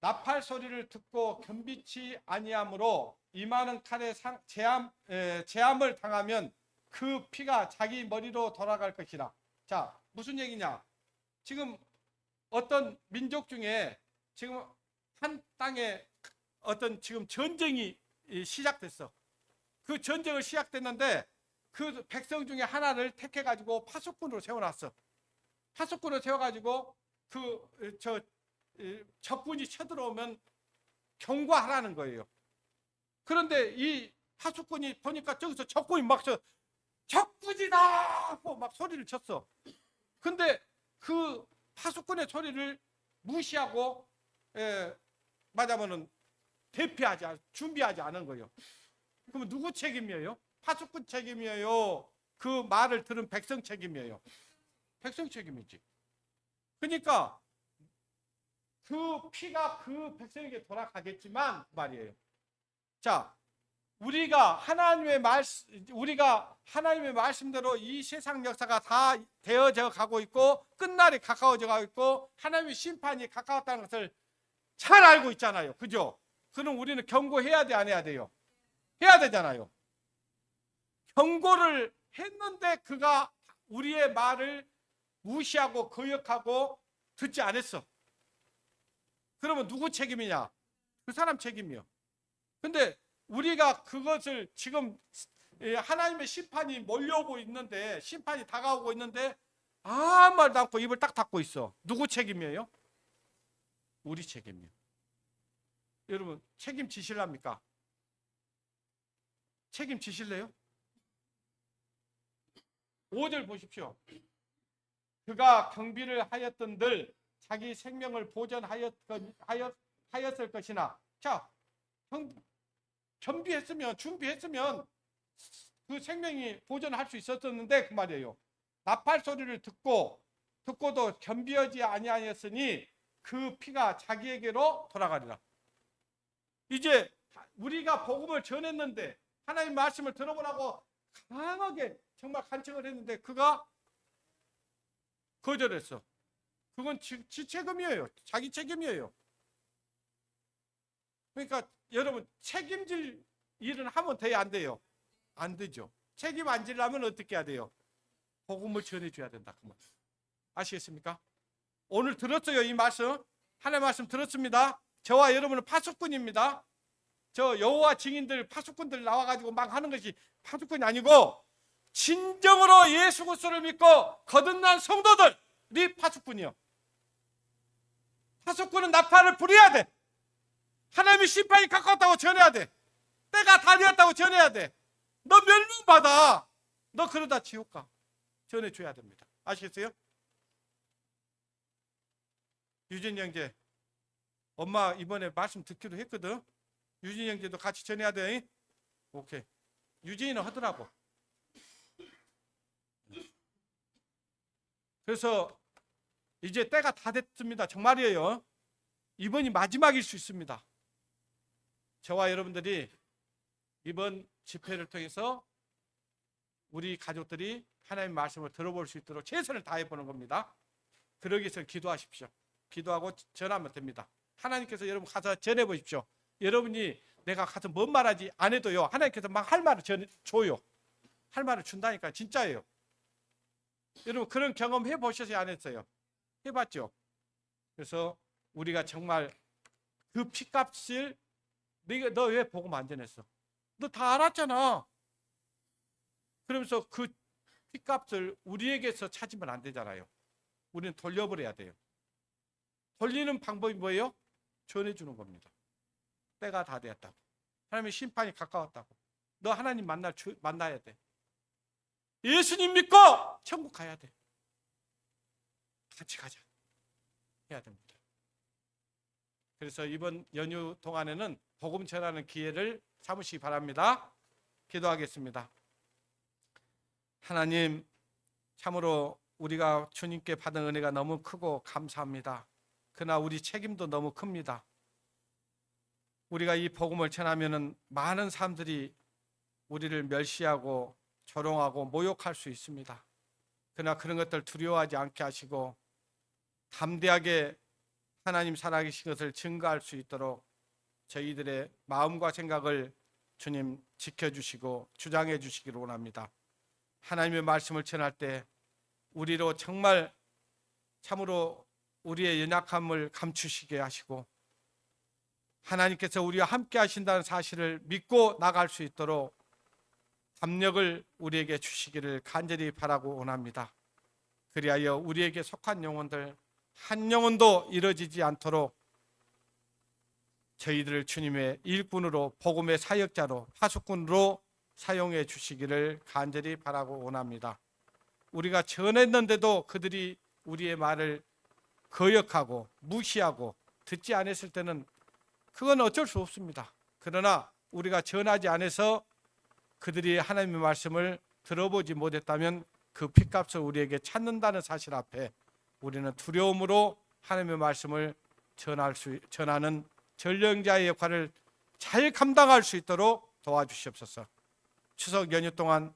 나팔 소리를 듣고 겸비치 아니하므로 임하는 칼에 재함을 당하면 그 피가 자기 머리로 돌아갈 것이라. 자, 무슨 얘기냐? 지금 어떤 민족 중에 지금 한 땅에 어떤 지금 전쟁이 시작됐어. 그 전쟁을 시작됐는데 그 백성 중에 하나를 택해 가지고 파수꾼으로 세워놨어. 파수꾼으로 세워가지고 적군이 쳐들어오면 경고하라는 거예요. 그런데 이 파수꾼이 보니까 저기서 적군이 막 적군이다 하고 막 소리를 쳤어. 근데 그 파수꾼의 소리를 무시하고 말하자면은 준비하지 않은 거예요. 그럼 누구 책임이에요? 파수꾼 책임이에요? 그 말을 들은 백성 책임이에요? 백성 책임이지. 그러니까 그 피가 그 백성에게 돌아가겠지만 말이에요. 자, 우리가 하나님의 말씀대로 이 세상 역사가 다 되어져 가고 있고 끝날이 가까워져 가고 있고 하나님의 심판이 가까웠다는 것을 잘 알고 있잖아요. 그죠? 그럼 우리는 경고해야 돼, 안 해야 돼요? 해야 되잖아요. 경고를 했는데 그가 우리의 말을 무시하고 거역하고 듣지 않았어. 그러면 누구 책임이냐? 그 사람 책임이요. 근데 우리가 그것을 지금 하나님의 심판이 몰려오고 있는데, 심판이 다가오고 있는데 아무 말도 않고 입을 딱 닫고 있어. 누구 책임이에요? 우리 책임이요. 여러분, 책임지실랍니까? 책임지실래요? 5절 보십시오. 그가 경비를 하였던들 자기 생명을 보전하였을 것이나. 자, 준비했으면 그 생명이 보전할 수 있었는데 그 말이에요. 나팔 소리를 듣고도 겸비하지 아니하였으니 그 피가 자기에게로 돌아가리라. 이제 우리가 복음을 전했는데 하나님 말씀을 들어보라고 강하게 정말 간청을 했는데 그가 거절했어. 그건 지 책임이에요. 자기 책임이에요. 그러니까 여러분, 책임질 일은 하면 돼야 안 돼요? 안 되죠. 책임 안 지려면 어떻게 해야 돼요? 복음을 전해줘야 된다. 그 말. 아시겠습니까? 오늘 들었어요, 이 말씀. 하나님의 말씀 들었습니다. 저와 여러분은 파수꾼입니다. 저 여호와 증인들, 파수꾼들 나와가지고 막 하는 것이 파수꾼이 아니고 진정으로 예수 그리스도를 믿고 거듭난 성도들이 파수꾼이요. 파수꾼은 나팔을 부려야 돼. 하나님의 심판이 가까웠다고 전해야 돼. 때가 다 되었다고 전해야 돼. 너 멸망받아. 너 그러다 지옥 가. 전해줘야 됩니다. 아시겠어요? 유진 형제, 엄마 이번에 말씀 듣기로 했거든. 유진 형제도 같이 전해야 돼. 오케이. 유진이는 하더라고. 그래서 이제 때가 다 됐습니다. 정말이에요. 이번이 마지막일 수 있습니다. 저와 여러분들이 이번 집회를 통해서 우리 가족들이 하나님의 말씀을 들어볼 수 있도록 최선을 다해보는 겁니다. 그러기 위해서 기도하십시오. 기도하고 전하면 됩니다. 하나님께서 여러분 가서 전해보십시오. 여러분이 내가 가서 뭔 말하지 안 해도요, 하나님께서 막 할 말을 줘요. 할 말을 준다니까. 진짜예요. 여러분 그런 경험 해보셨어요? 안 했어요? 해봤죠? 그래서 우리가 정말 그 피값을, 너 왜 복음 안 전했어? 너 다 알았잖아. 그러면서 그 피값을 우리에게서 찾으면 안 되잖아요. 우리는 돌려버려야 돼요. 돌리는 방법이 뭐예요? 전해주는 겁니다. 때가 다 되었다고. 하나님의 심판이 가까웠다고. 너 하나님 만나야 돼. 예수님 믿고 천국 가야 돼. 같이 가자 해야 됩니다. 그래서 이번 연휴 동안에는 복음 전하는 기회를 삼으시기 바랍니다. 기도하겠습니다. 하나님, 참으로 우리가 주님께 받은 은혜가 너무 크고 감사합니다. 그러나 우리 책임도 너무 큽니다. 우리가 이 복음을 전하면은 많은 사람들이 우리를 멸시하고 조롱하고 모욕할 수 있습니다. 그러나 그런 것들 두려워하지 않게 하시고 담대하게 하나님 살아계신 것을 증거할 수 있도록 저희들의 마음과 생각을 주님 지켜주시고 주장해 주시기를 원합니다. 하나님의 말씀을 전할 때 우리로 정말 참으로 우리의 연약함을 감추시게 하시고 하나님께서 우리와 함께 하신다는 사실을 믿고 나갈 수 있도록 담력을 우리에게 주시기를 간절히 바라고 원합니다. 그리하여 우리에게 속한 영혼들 한 영혼도 이뤄지지 않도록 저희들을 주님의 일꾼으로 복음의 사역자로 파수꾼으로 사용해 주시기를 간절히 바라고 원합니다. 우리가 전했는데도 그들이 우리의 말을 거역하고 무시하고 듣지 않았을 때는 그건 어쩔 수 없습니다. 그러나 우리가 전하지 않아서 그들이 하나님의 말씀을 들어보지 못했다면 그 핏값을 우리에게 찾는다는 사실 앞에 우리는 두려움으로 하나님의 말씀을 전하는 전령자의 역할을 잘 감당할 수 있도록 도와주시옵소서. 추석 연휴 동안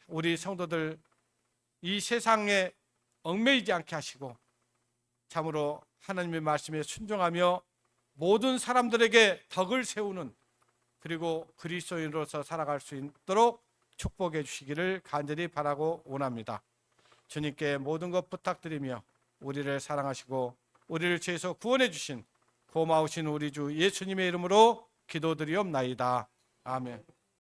우리 성도들 이 세상에 얽매이지 않게 하시고 참으로 하나님의 말씀에 순종하며 모든 사람들에게 덕을 세우는 그리고 그리스도인으로서 살아갈 수 있도록 축복해 주시기를 간절히 바라고 원합니다. 주님께 모든 것 부탁드리며 우리를 사랑하시고 우리를 죄에서 구원해 주신 고마우신 우리 주 예수님의 이름으로 기도드리옵나이다. 아멘.